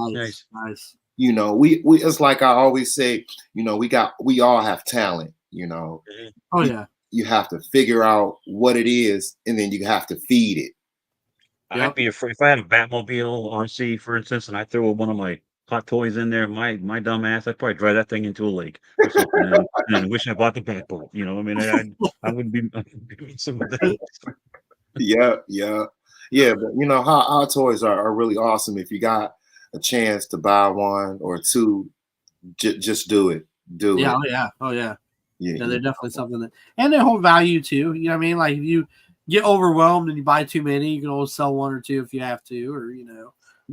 We it's like I always say, we all have talent, Oh yeah. You have to figure out what it is and then you have to feed it. I'd be afraid if I had a Batmobile RC, for instance, and I threw one of my hot toys in there, my dumb ass, I'd probably drive that thing into a lake or something and wish I bought the Batboat. I wouldn't be some of that. Yeah. But hot toys are really awesome. If you got a chance to buy one or two, just do it. Do it. Oh yeah. Yeah, they're definitely something that, and they hold value too. You know what I mean? Like if you get overwhelmed and you buy too many, you can always sell one or two if you have to, or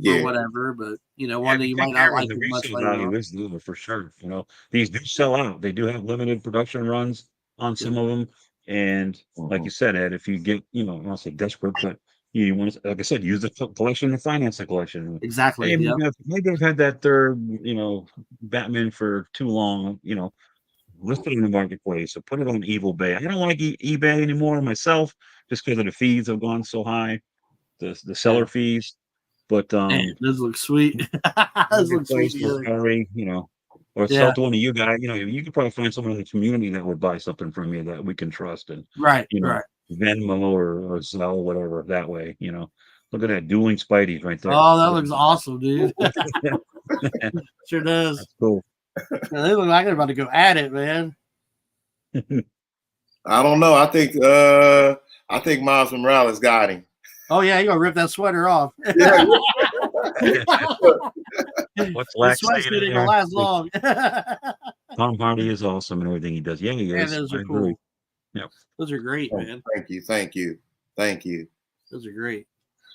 or whatever. But one that you might not like as much later is lower for sure. These do sell out. They do have limited production runs on some of them, and like you said, Ed, if you get, I don't want to say desperate, but you want to, like I said, use the collection and finance the collection. Exactly. Maybe I've had that third, Batman for too long. List it in the marketplace or put it on Evil Bay. I don't like eBay anymore myself, just because of the fees have gone so high, the seller fees. But those look sweet. Those look sweet. Or sell to one of you guys. You could probably find someone in the community that would buy something from you that we can trust and right. Venmo or Zelle, whatever, that way. Look at that dueling Spideys right there. Oh, that looks awesome, dude. Sure does. That's cool. Man, they look like they're about to go at it, man. I don't know. I think Miles Morales got him. Oh yeah, you gonna rip that sweater off. Yeah. What's The Lax sweatsuit saying in ain't there? gonna last long. Tom Hardy is awesome and everything he does. Yeah, he Man, is. those I are agree. cool. Yeah. Those are great, man. Thank you. Those are great.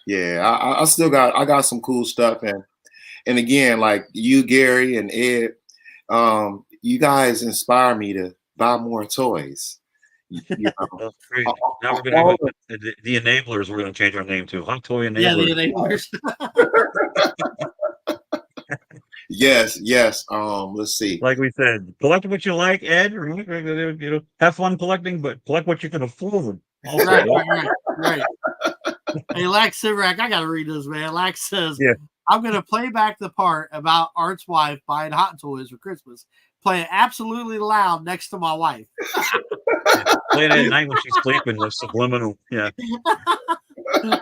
Yeah, I still got some cool stuff, and again, like you, Gary and Ed, you guys inspire me to buy more toys. You know, That's great. all- Now we're gonna all have of- the enablers. We're gonna change our name to Hot Toy Yeah, the Enablers. enablers. yes. Let's see. Like we said, collect what you like, Ed. You know, have fun collecting, but collect what you can afford. Also, Right. Hey, Lax Sivrak, I gotta read this, man. Lax says, Yeah. I'm gonna play back the part about Art's wife buying hot toys for Christmas. Play it absolutely loud next to my wife. play it at night when she's sleeping with subliminal. Yeah. I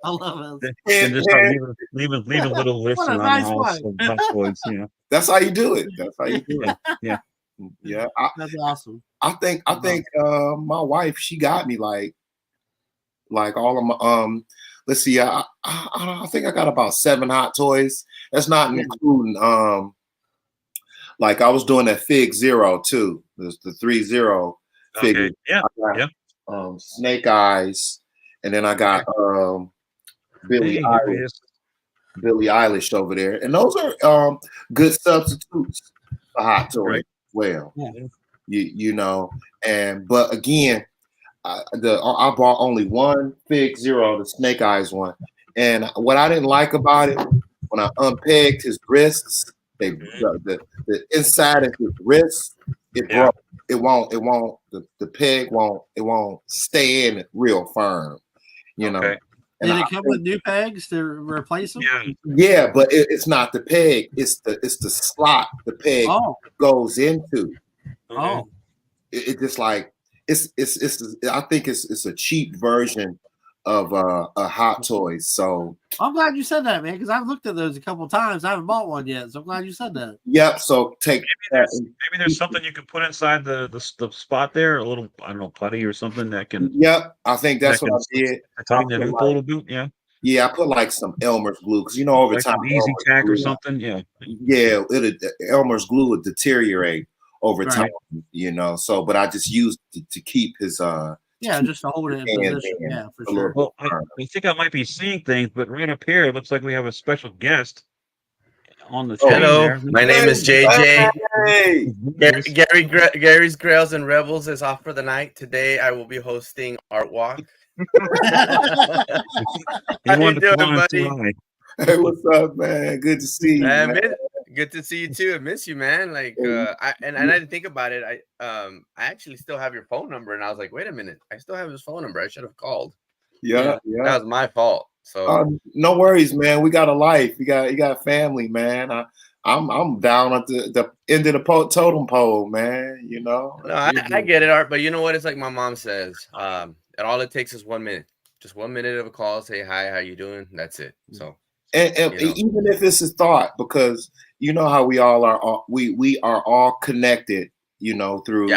love it. And just start leaving little lists What a around nice the house wife. of hot toys, you know. That's how you do it. Yeah. Yeah. That's awesome. I think my wife, she got me like all of my let's see, I think I got about 7 hot toys. That's not including like I was doing that Fig Zero too. There's the 3-0 figure. Okay. Yeah. I got, Snake Eyes, and then I got Billie Hey, Eilish. here he is. Billie Eilish over there, and those are good substitutes for hot toys Right. as well. Yeah. You know, but again, I bought only one Fig Zero, the Snake Eyes one, and what I didn't like about it when I unpegged his wrists, the inside of his wrist, it broke. It won't. The peg won't stay in it real firm. You know. Did it come with new pegs to replace them? Yeah, but it's not the peg. It's the slot the peg goes into. Oh, it just like it's. I think it's a cheap version of a Hot Toys. So I'm glad you said that, man, because I've looked at those a couple of times. I haven't bought one yet, so I'm glad you said that. Yep. So maybe there's something you can put inside the spot there, a little, I don't know, putty or something that can. Yep, I think that's what I did. Tighten it up a little bit. Yeah. Yeah, I put like some Elmer's glue because over like time, easy tack glue, or something. Yeah. Yeah, Elmer's glue would deteriorate over time. You know, so but I just used it to keep his just to hold it in position. Yeah, for sure. Well, I think I might be seeing things, but right up here, it looks like we have a special guest on the screen. Hello, there. my name is JJ. Hey. Garys Grails and Rebels is off for the night. Today I will be hosting Art Walk. How you doing, buddy? Hey, what's up, man? Good to see you. Man. Good to see you too. I miss you, man. Like, I didn't think about it. I actually still have your phone number, and I was like, wait a minute, I still have his phone number. I should have called. Yeah. That was my fault. So no worries, man. We got a life. You got family, man. I'm down at the end of the totem pole, man. You know. No, I get it, Art. But you know what? It's like my mom says. And all it takes is 1 minute. Just 1 minute of a call. Say hi. How you doing? That's it. So. And even if it's a thought, because you know how we all are, we are all connected, you know, through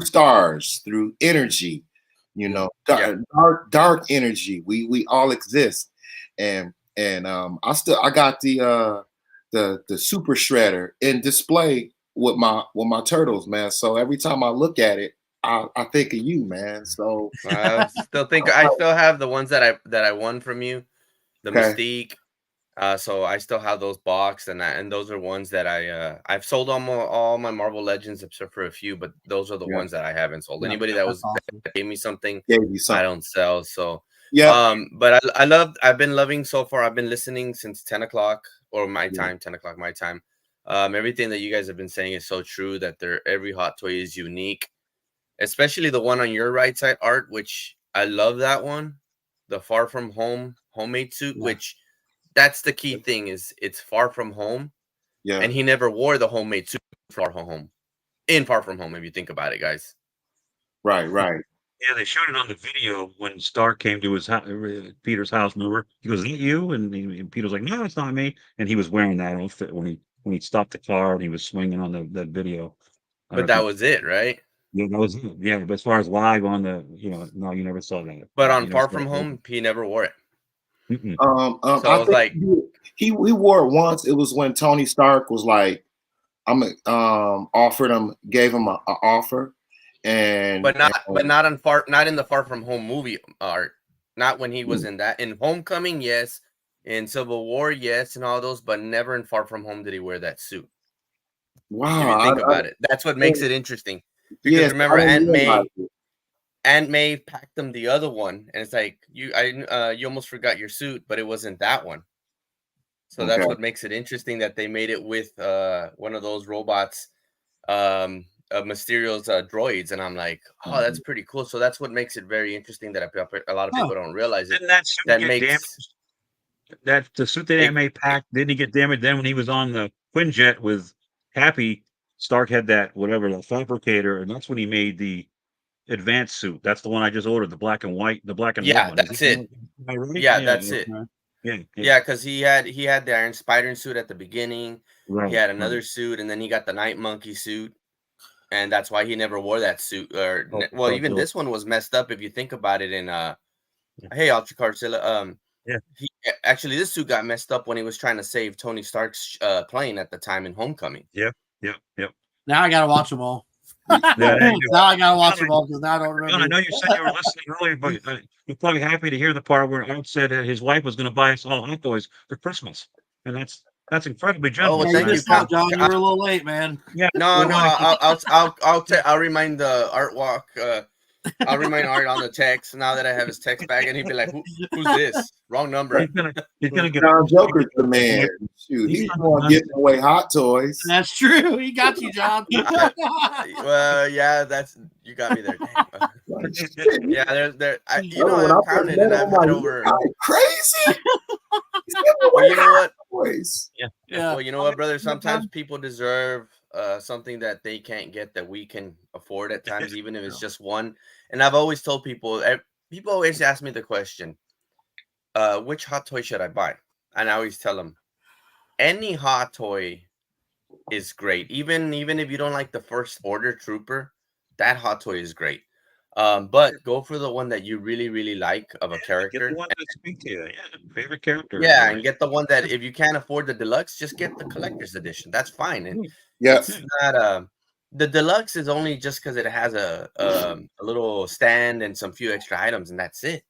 stars, through energy, you know, dark energy. We all exist, and I got the super shredder in display with my turtles, man. So every time I look at it, I think of you, man. So I still have the ones that I won from you, the Mystique. So I still have those boxed, and those are ones that I've sold all my Marvel Legends except for a few, but those are the ones that I haven't sold. Anybody that gave me something, I don't sell. So but I've been loving so far. I've been listening since 10 o'clock or my time, 10 o'clock my time. Everything that you guys have been saying is so true. That every hot toy is unique, especially the one on your right side, Art, which I love that one, the Far From Home homemade suit, which. That's the key thing is it's far from home. Yeah. And he never wore the homemade suit Far From Home. If you think about it, guys. Right. Yeah, they showed it on the video when Stark came to his Peter's house. Remember, he goes, "Is that you?" And Peter's like, "No, it's not me." And he was wearing that outfit when he stopped the car and he was swinging on that video. I don't know But if that you, was it, right? yeah, that was it. Yeah, but as far as live on the, no, you never saw that. But on You never Far saw From that. Home, he never wore it. Mm-mm. So I I was think like, he wore it once. It was when Tony Stark was like, gave him an offer, but not in the Far From Home movie art. Not when he was in that. In Homecoming, yes. In Civil War, yes, and all those, but never in Far From Home did he wear that suit. If you wow, think about it, that's what makes it interesting. Because yes, remember, I didn't realize it. Aunt May packed him the other one, and it's like you almost forgot your suit, but it wasn't that one. So that's Okay. what makes it interesting that they made it with one of those robots, of Mysterio's droids, and I'm like, oh, that's pretty cool. So that's what makes it very interesting that a lot of people don't realize it. Didn't that suit That get damaged? makes That the suit that Aunt May packed, didn't he get damaged? Then when he was on the Quinjet with Happy, Stark had that whatever the fabricator, and that's when he made the advanced suit. That's the one I just ordered, the black and white one. that's it. Am I right? Yeah, that's it. Yeah, Yeah, because he had the Iron Spider suit at the beginning. right. He had another suit, and then he got the Night Monkey suit, and that's why he never wore that suit. Well, even this one was messed up if you think about it. In hey, Ultra Carcilla, Yeah. Actually, this suit got messed up when he was trying to save Tony Stark's plane at the time in Homecoming. Yep. Now I gotta watch them all. Yeah, Now I gotta watch them all because now I don't John, remember. I know you said you were listening earlier, but you're probably happy to hear the part where Art said that his wife was going to buy us all hot toys for Christmas, and that's incredibly Oh, well, generous. thank you you, missed out, Pop. John. You were a little late, man. Yeah. No, we wanna keep- I'll remind the Art Walk. I'll remind Art on the text now that I have his text back, and he'd be like, "Who's this? Wrong number." He's gonna get John Joker's the man. Shoot, he's the one giving away hot toys. That's true. He got you, John. Well, yeah, you got me there. Dang. Yeah, I'm When I first counted, met and him, I've I'm like, had "You over. guys crazy." He's giving Well, away you know what? toys. Yeah. Well, you know what, brother? Sometimes people deserve something that they can't get that we can afford at times, even if it's just one. And I've always told people, people always ask me the question, which hot toy should I buy? And I always tell them, any hot toy is great. Even if you don't like the First Order Trooper, that hot toy is great. But go for the one that you really, really like of a Get character. the one that speak to you. Yeah, favorite character. Yeah, and get the one that if you can't afford the deluxe, just get the collector's edition. That's fine. And Yeah. it's not the deluxe is only just because it has a little stand and some few extra items, and that's it.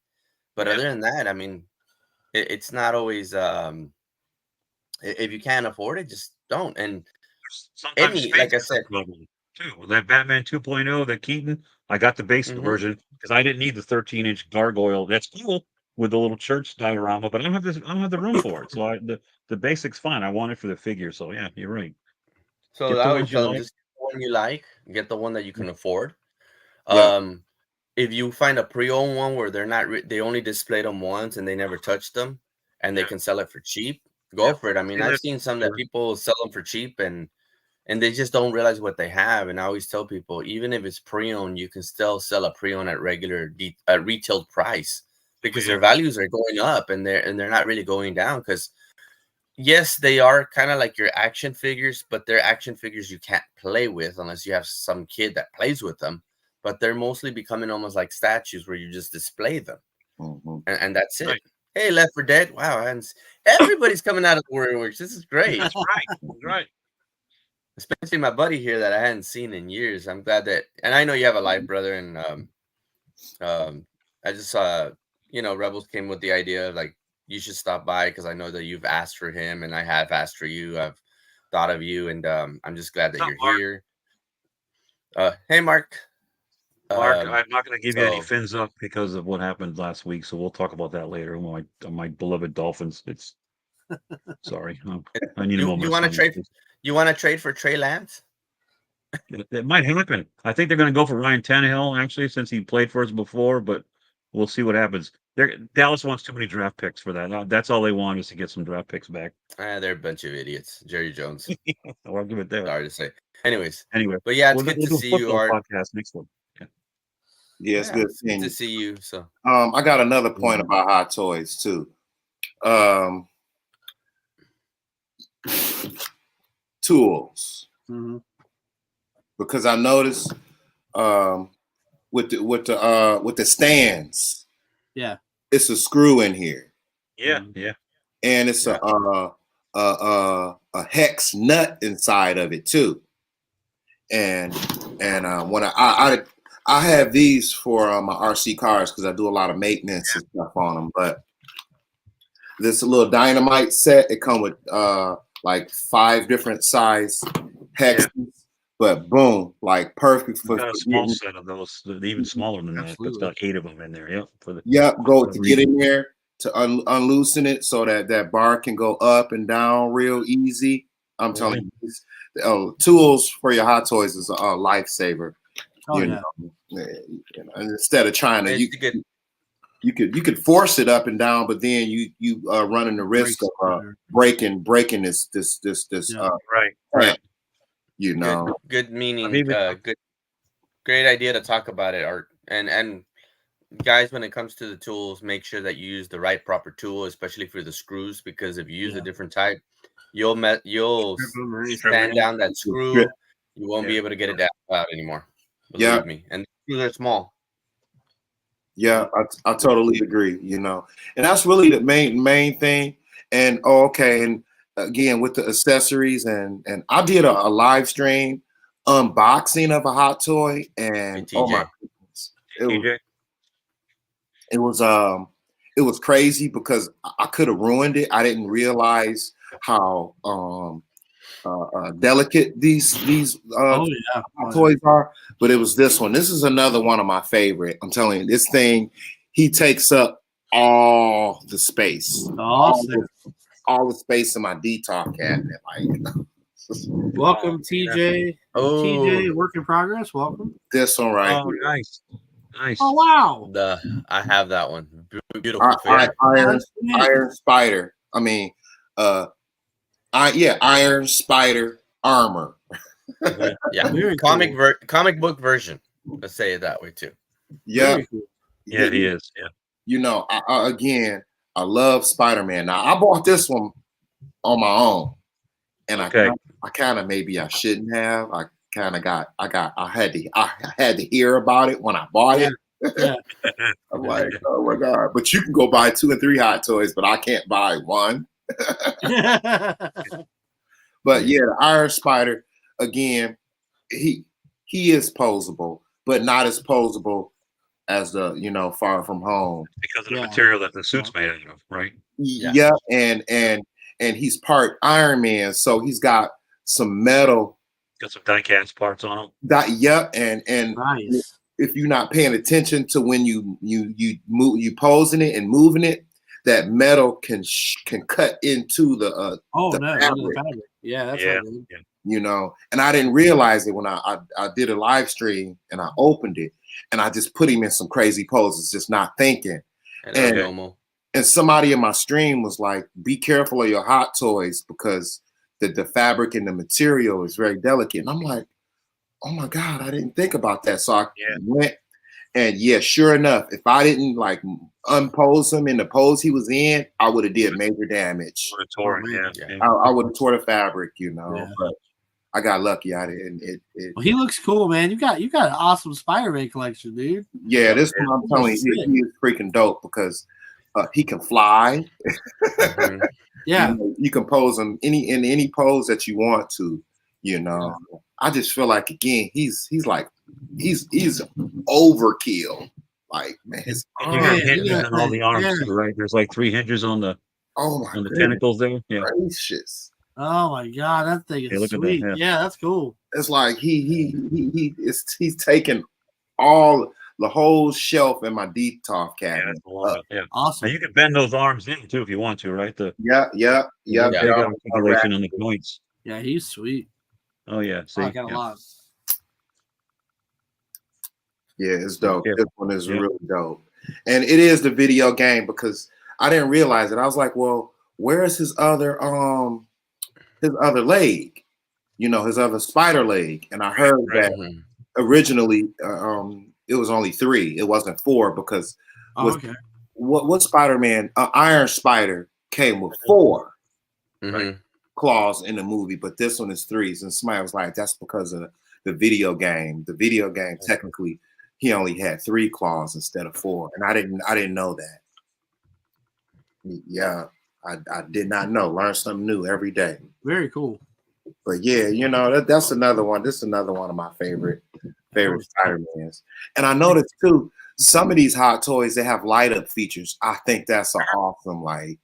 But other than that, I mean, it's not always if you can't afford it, just don't. And Sometimes like I said, too. That Batman 2.0, that Keaton, I got the basic version because I didn't need the 13-inch gargoyle. That's cool with the little church diorama, but I don't have the room for it. So the basic's fine. I want it for the figure. So yeah, you're right. So Get I the always ones you tell them, like. just get the one you like, get the one that you can afford. Yeah. If you find a pre-owned one where they're not, they only displayed them once and they never touched them, and they can sell it for cheap, go for it. I mean, I've seen some that people sell them for cheap and they just don't realize what they have. And I always tell people, even if it's pre-owned, you can still sell a pre-owned at retail price because their values are going up and they're not really going down. Because yes, they are kind of like your action figures, but they're action figures you can't play with unless you have some kid that plays with them. But they're mostly becoming almost like statues where you just display them, and that's it. Right. Hey, Left 4 Dead! Wow, everybody's coming out of the woodworks. This is great. That's right. That's right. Especially my buddy here that I hadn't seen in years. I'm glad that, and I know you have a life, brother. And I just Rebels came with the idea of like you should stop by because I know that you've asked for him, and I have asked for you. I've thought of you, and I'm just glad that you're here. Hey, Mark. Mark, I'm not going to give you any fins up because of what happened last week, so we'll talk about that later. My beloved Dolphins. It's sorry, I need a moment. You want to trade? You want to trade for Trey Lance? It might happen. I think they're going to go for Ryan Tannehill actually, since he played for us before. But we'll see what happens. Dallas wants too many draft picks for that. That's all they want is to get some draft picks back. They're a bunch of idiots. Jerry Jones. I'll give it there. Sorry to say. Anyway, but yeah, it's good to see you, Art. Podcast next one. Yeah, it's good Good seeing to you. see you. So I got another point about Hot Toys too. Tools, because I noticed with the stands, Yeah, it's a screw in here, Yeah, and it's a hex nut inside of it too. And when I have these for my RC cars because I do a lot of maintenance and stuff on them. But this little dynamite set, it come with like 5 different size hexes. But boom, like perfect for got a small set of those, even smaller than that. That's got 8 of them in there. Yep. Go to get in there to unloosen it so that that bar can go up and down real easy. I'm telling you, tools for your Hot Toys is a lifesaver. Oh, you yeah. know, and instead of trying to, it's you could force it up and down, but then you running the risk of breaking this right. You know, good meaning. Good, great idea to talk about it, Art. And guys, when it comes to the tools, make sure that you use the right proper tool, especially for the screws, because if you use a different type, you'll stand down that screw. You won't be able to get it out anymore. Believe me. And the screws are small. Yeah, I totally agree. You know, and that's really the main thing. And and again with the accessories and I did a live stream unboxing of a Hot Toy, and oh my goodness, it was crazy because I could have ruined it. I didn't realize how delicate these Hot Toys are, but it was this one. This is another one of my favorite. I'm telling you, this thing, he takes up all the space, all the space in my detox cabinet. Like, welcome, TJ. TJ, work in progress. Welcome. This one right here. Nice. Oh wow. I have that one. Beautiful. Iron Spider. I mean, Iron Spider armor. Yeah, comic book version. Let's say it that way too. Yeah, yeah, he is. Yeah, you know, I love Spider-Man. Now I bought this one on my own, and I kind of maybe I shouldn't have. I had to hear about it when I bought it. Yeah. I'm like, oh my god! But you can go buy 2 and 3 Hot Toys, but I can't buy one. But yeah, the Iron Spider, again, he is posable, but not as posable as the Far From Home, because of the material that the suit's made out of, right? Yeah, and he's part Iron Man, so he's got some metal, got some die-cast parts on him. And nice. If you're not paying attention to when you posing it and moving it, that metal can cut into the fabric. Yeah, that's right. You know, and I didn't realize it when I did a live stream and I opened it and I just put him in some crazy poses, just not thinking. And somebody in my stream was like, "Be careful of your Hot Toys because the fabric and the material is very delicate." And I'm like, "Oh my god, I didn't think about that." So I went, and sure enough, if I didn't like unpose him in the pose he was in, I would have did major damage. I would have tore the fabric, you know. Yeah. But I got lucky out of it. Well, he looks cool, man. You got an awesome Spider-Man collection, dude. Yeah, this one I'm telling you, he is freaking dope because he can fly. Yeah, you can pose him in any pose that you want to. You know, I just feel like again, he's overkill. Like, man, his hinges on all the arms too, right? There's like 3 hinges on the the tentacles there. Yeah, gracious. Oh my god, that thing is sweet. Yeah, that's cool. It's like he's taking all the whole shelf in my detox cabinet. Yeah, awesome. Now you can bend those arms in too if you want to, right? Yeah. Articulation on the joints. Yeah, he's sweet. Oh yeah, see, I got a lot. Yeah, it's dope. This one is really dope, and it is the video game because I didn't realize it. I was like, well, where's his other leg? You know, his other spider leg. And I heard that originally it was only 3. It wasn't 4 because okay. what Spider-Man Iron Spider came with 4 claws in the movie, but this one is 3. And somebody was like, that's because of the video game. The video game technically he only had 3 claws instead of 4, and I didn't know that. Yeah, I did not know. Learn something new every day. Very cool. But yeah, you know, that's another one. This is another one of my favorite Spider-Mans. And I noticed too, some of these hot toys, they have light up features. I think that's an awesome, like,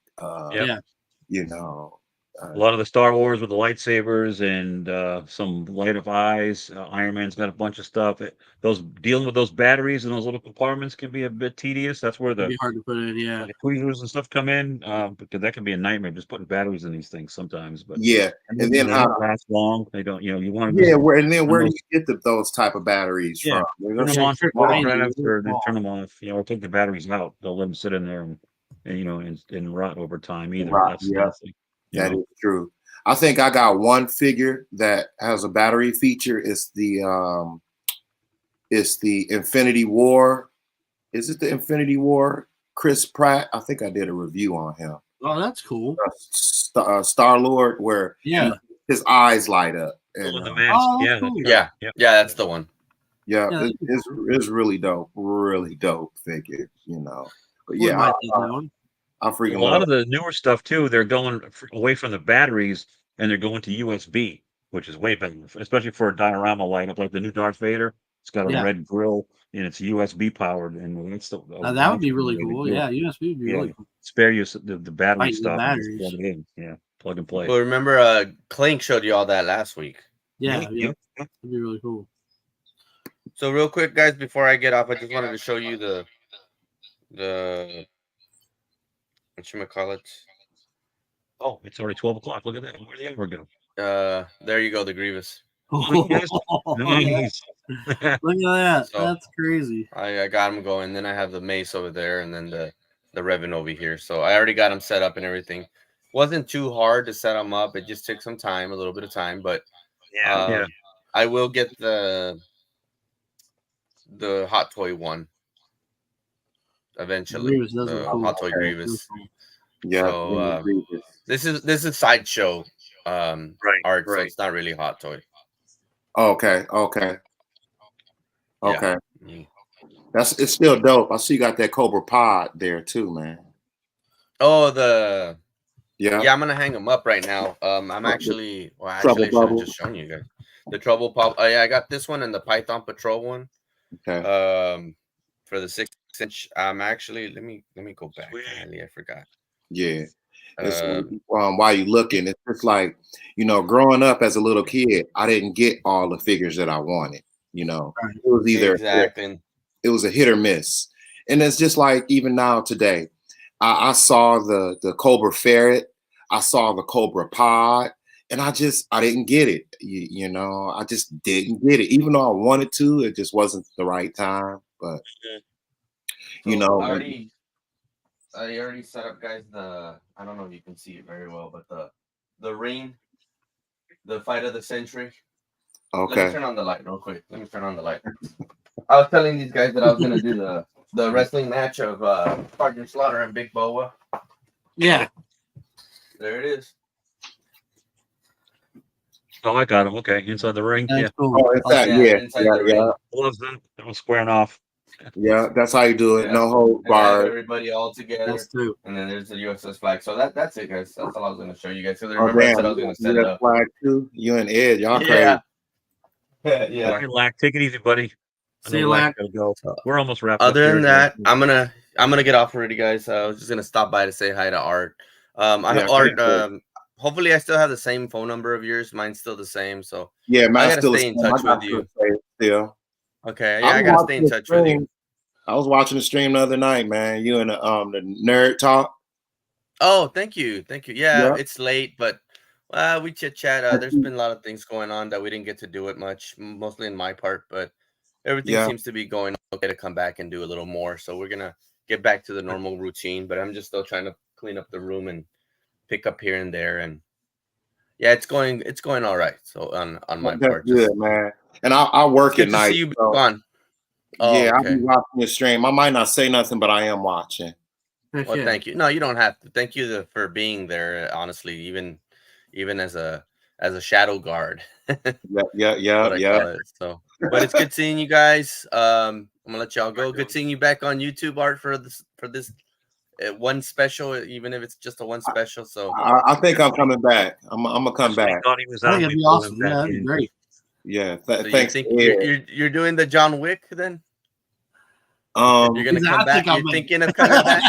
you know. A lot of the Star Wars with the lightsabers and some light up eyes. Iron Man's got a bunch of stuff. Those dealing with those batteries and those little compartments can be a bit tedious. That's where It'd be hard to put in, yeah. The tweezers and stuff come in, because that can be a nightmare just putting batteries in these things sometimes. But yeah, and then they don't last long. They don't, you know, you want to where do you get those type of batteries from? Turn them on for photographs, or then turn them off, you know, or take the batteries out. They'll let them sit in there and you know and rot over time either. That is true. I think I got one figure that has a battery feature. It's the Infinity War. Is it the Infinity War? Chris Pratt. I think I did a review on him. Oh, that's cool. Star-Lord, where his eyes light up. And, the mask. Cool. Yeah, that's the one. Yeah, it's really dope. Really dope figure, you know. But yeah, I freaking a lot of the newer stuff too. They're going away from the batteries and they're going to USB, which is way better, especially for a diorama lineup like the new Darth Vader. It's got a red grill and it's USB powered, and that's that would be really cool. Yeah, USB would be really cool. Spare you the battery stuff. Batteries. Plug it in. Yeah, plug and play. Well, remember, Clank showed you all that last week. Yeah, that'd be really cool. So real quick, guys, before I get off, I just wanted to show you the whatchamacallit. Oh, it's already 12 o'clock. Look at that. Where'd the hour go? There you go, the Grievous. Nice. Look at that. So that's crazy. I got him going. Then I have the Mace over there, and then the Revan over here. So I already got him set up and everything. Wasn't too hard to set them up. It just took some time, a little bit of time, but I will get the Hot Toy one eventually. The Hot Toy Grievous. Yeah. So this is sideshow art, so it's not really Hot Toy. Okay. Yeah. It's still dope. I see you got that Cobra Pod there too, man. Oh, I'm gonna hang them up right now. I'm actually I should have just shown you guys the Trouble Pop. Oh yeah, I got this one and the Python Patrol one. Okay. For the 6-inch. Actually, let me go back. I forgot. Yeah. While you looking, it's just like, you know, growing up as a little kid, I didn't get all the figures that I wanted. You know, it was either it was a hit or miss, and it's just like even now today, I saw the Cobra Ferret, I saw the Cobra Pod, and I didn't get it. You know, I just didn't get it, even though I wanted to. It just wasn't the right time. But you know. I already set up, guys, I don't know if you can see it very well, but the ring, the fight of the century. Okay. Let me turn on the light real quick. I was telling these guys that I was going to do the wrestling match of Sergeant Slaughter and Big Boa. Yeah. There it is. Oh, I got him. Okay, inside the ring. That's cool. Oh, it's that. Yeah. Loves them. That was squaring off. Yeah, that's how you do it. No hold bar. Everybody all together. That's true. And then there's the USS flag. So that's it, guys. That's all I was going to show you guys. So remember I said I was going to set it up. Flag too. You and Ed, y'all crazy. Yeah. All right, Lack, take it easy, buddy. See you, Lack. Go. We're almost wrapped. Other than that, I'm gonna get off already, guys. I was just gonna stop by to say hi to Art. Art. Hopefully, I still have the same phone number of yours. Mine's still the same. So yeah, I gotta stay in touch with you. Still. Okay. Yeah, I gotta stay in touch with you. I was watching the stream the other night, man. You and the Nerd Talk. Oh, thank you. Yeah, it's late, but we chit chat. There's been a lot of things going on that we didn't get to do it much, mostly in my part, but everything seems to be going okay to come back and do a little more. So we're gonna get back to the normal routine, but I'm just still trying to clean up the room and pick up here and there, and yeah, it's going all right. So on my part, good, man. And I work at night. See you gone. Oh, Yeah, I'll okay. be watching the stream. I might not say nothing, but I am watching. Well, thank you. No, you don't have to. Thank you for being there. Honestly, even as a shadow guard. What I call it. So, but it's good seeing you guys. I'm gonna let y'all go. Good seeing you back on YouTube, Art, for this one special, even if it's just a one special. So I think I'm coming back. I'm gonna come back. I thought he was I out. think it'd be awesome. Yeah, that'd be great. Yeah, so you thanks. think you're doing the John Wick then? You're gonna come back. You're thinking of coming back.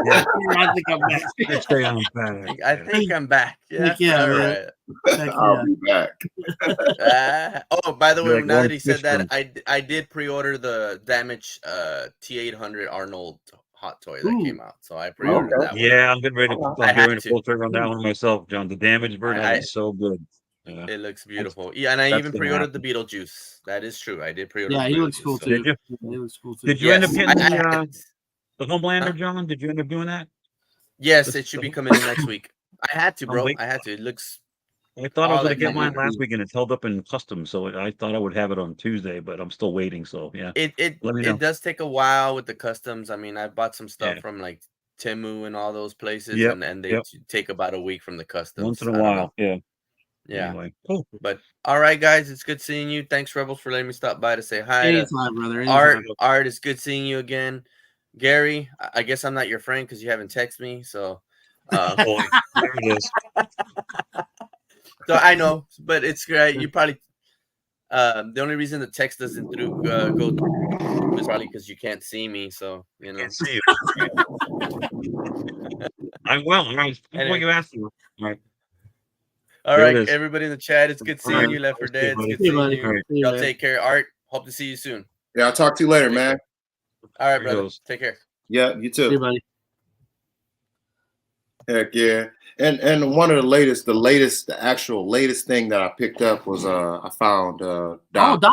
Yeah, I think I'm back. let's stay on back. I think I'm back. Yeah, Yeah, all man. right. I'll be back. Oh, by the way, Like now one that he said that, fish I did pre-order the Damage T800 Arnold hot toy that came out, so I pre-ordered that one. Yeah, I'm getting ready to. I I'm had doing a to. full trigger on that one myself, John. The damage version is so good. Yeah. It looks beautiful. Yeah, and I That's even gonna pre-ordered the Beetlejuice. That is true. I did pre-order. Yeah, the he looks Beetlejuice, cool so- too. Did you? Yeah, he looks cool too. Did you end up Yes, getting the Homelander, John? Did you end up doing that? Yes, it should be coming in next week. I had to, bro. wait. I had to. It looks. I thought I was all going to that get mine coming. last week, and it's held up in custom, so I thought I would have it on Tuesday, but I'm still waiting. So yeah, let me know. It does take a while with the customs. I mean, I bought some stuff Yeah. from like Temu and all those places, Yep, and they yep. take about a week from the customs. Once in a I don't while, know. yeah. Yeah. Anyway, cool. But all right, guys, it's good seeing you. Thanks, Rebels, for letting me stop by to say hi. Anytime, brother. Anytime. Art, it's good seeing you again. Gary, I guess I'm not your friend because you haven't texted me. So, Boy, there it is. So I know, but it's great. You probably the only reason the text doesn't go through is probably because you can't see me. So you know. Can't see you. I will. All right. Anyway. What you asked for. All right. All There right, it is. everybody in the chat. It's good seeing right. you, Left 4 Dead. It's buddy. good seeing buddy. you. All right. Y'all take care. Art, hope to see you soon. Yeah, I'll talk to you later, man. All right, There brother. goes. Take care. Yeah, you too. Hey, buddy. Heck yeah. And one of the actual latest thing that I picked up was I found Doc. Oh, Doc.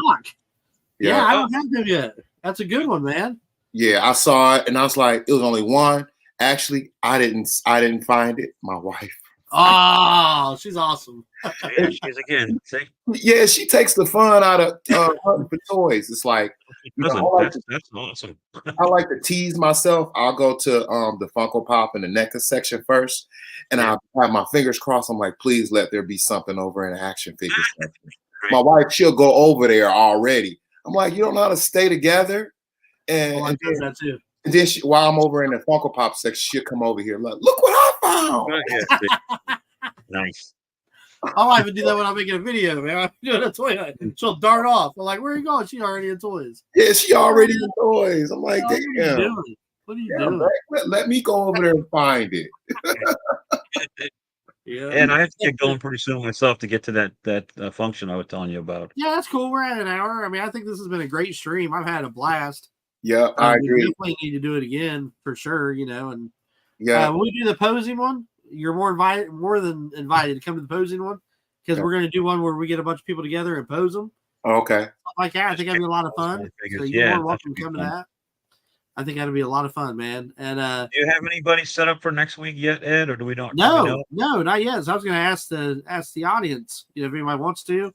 Yeah, I Yeah. don't have him yet. That's a good one, man. Yeah, I saw it and I was like, it was only one. Actually, I didn't find it. My wife. Oh, she's awesome. Yeah, she's again. See? Yeah, she takes the fun out of hunting for toys. It's like, That's awesome. I like to tease myself. I'll go to the Funko Pop and the NECA section first, and I'll have my fingers crossed. I'm like, please let there be something over in the action figure section. My wife, she'll go over there already. I'm like, you don't know how to stay together, and then she, while I'm over in the Funko Pop section, she'll come over here. Look what I found. Nice. I'll even do that when I'm making a video, man. I'm doing a toy hunt. She'll dart off. I'm like, where are you going? She already in toys. Yeah, she already in toys. I'm like, damn. What are you doing? Let me go over there and find it. Yeah. And I have to get going pretty soon myself to get to that function I was telling you about. Yeah, that's cool. We're at an hour. I mean, I think this has been a great stream. I've had a blast. Yeah, I agree. We definitely need to do it again for sure. You know, and yeah, when we do the posing one, you're more than invited to come to the posing one because we're going to do one where we get a bunch of people together and pose them. Okay. Like that, I think that'd be a lot of fun. So you're more welcome to come to that. I think that'd be a lot of fun, man. And do you have anybody set up for next week yet, Ed, or do we not? No, not yet. So I was going to ask the audience, you know, if anybody wants to.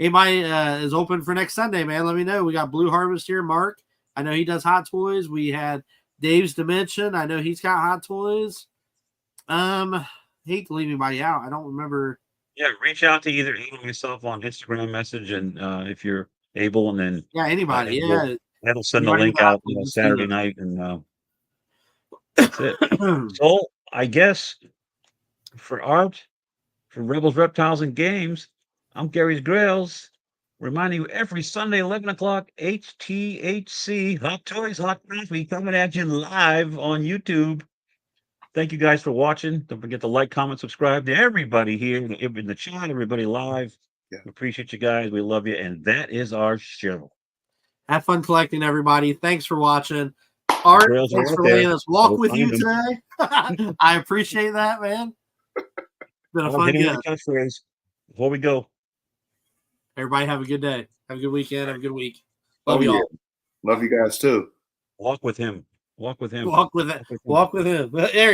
Anybody is open for next Sunday, man. Let me know. We got Blue Harvest here, Mark. I know he does Hot Toys. We had Dave's Dimension. I know he's got Hot Toys. Hate to leave anybody out. I don't remember. Yeah, reach out to either he or myself on Instagram message, and if you're able, and then anybody. Yeah. That'll send the link out Saturday night, and that's it. So I guess for Art, for Rebels, Reptiles, and Games, I'm Garys Grails, reminding you every Sunday, 11 o'clock, HTHC, Hot Toys, Hot Coffee, coming at you live on YouTube. Thank you guys for watching. Don't forget to like, comment, subscribe to everybody here in the chat, everybody live. Yeah. Appreciate you guys. We love you. And that is our show. Have fun collecting, everybody. Thanks for watching. Art, thanks for letting us walk with you today. I appreciate that, man. Been a fun day. Before we go, everybody have a good day. Have a good weekend. Have a good week. Love you all. Love you guys too. Walk with him. Walk with him. Walk with it. Walk with him. There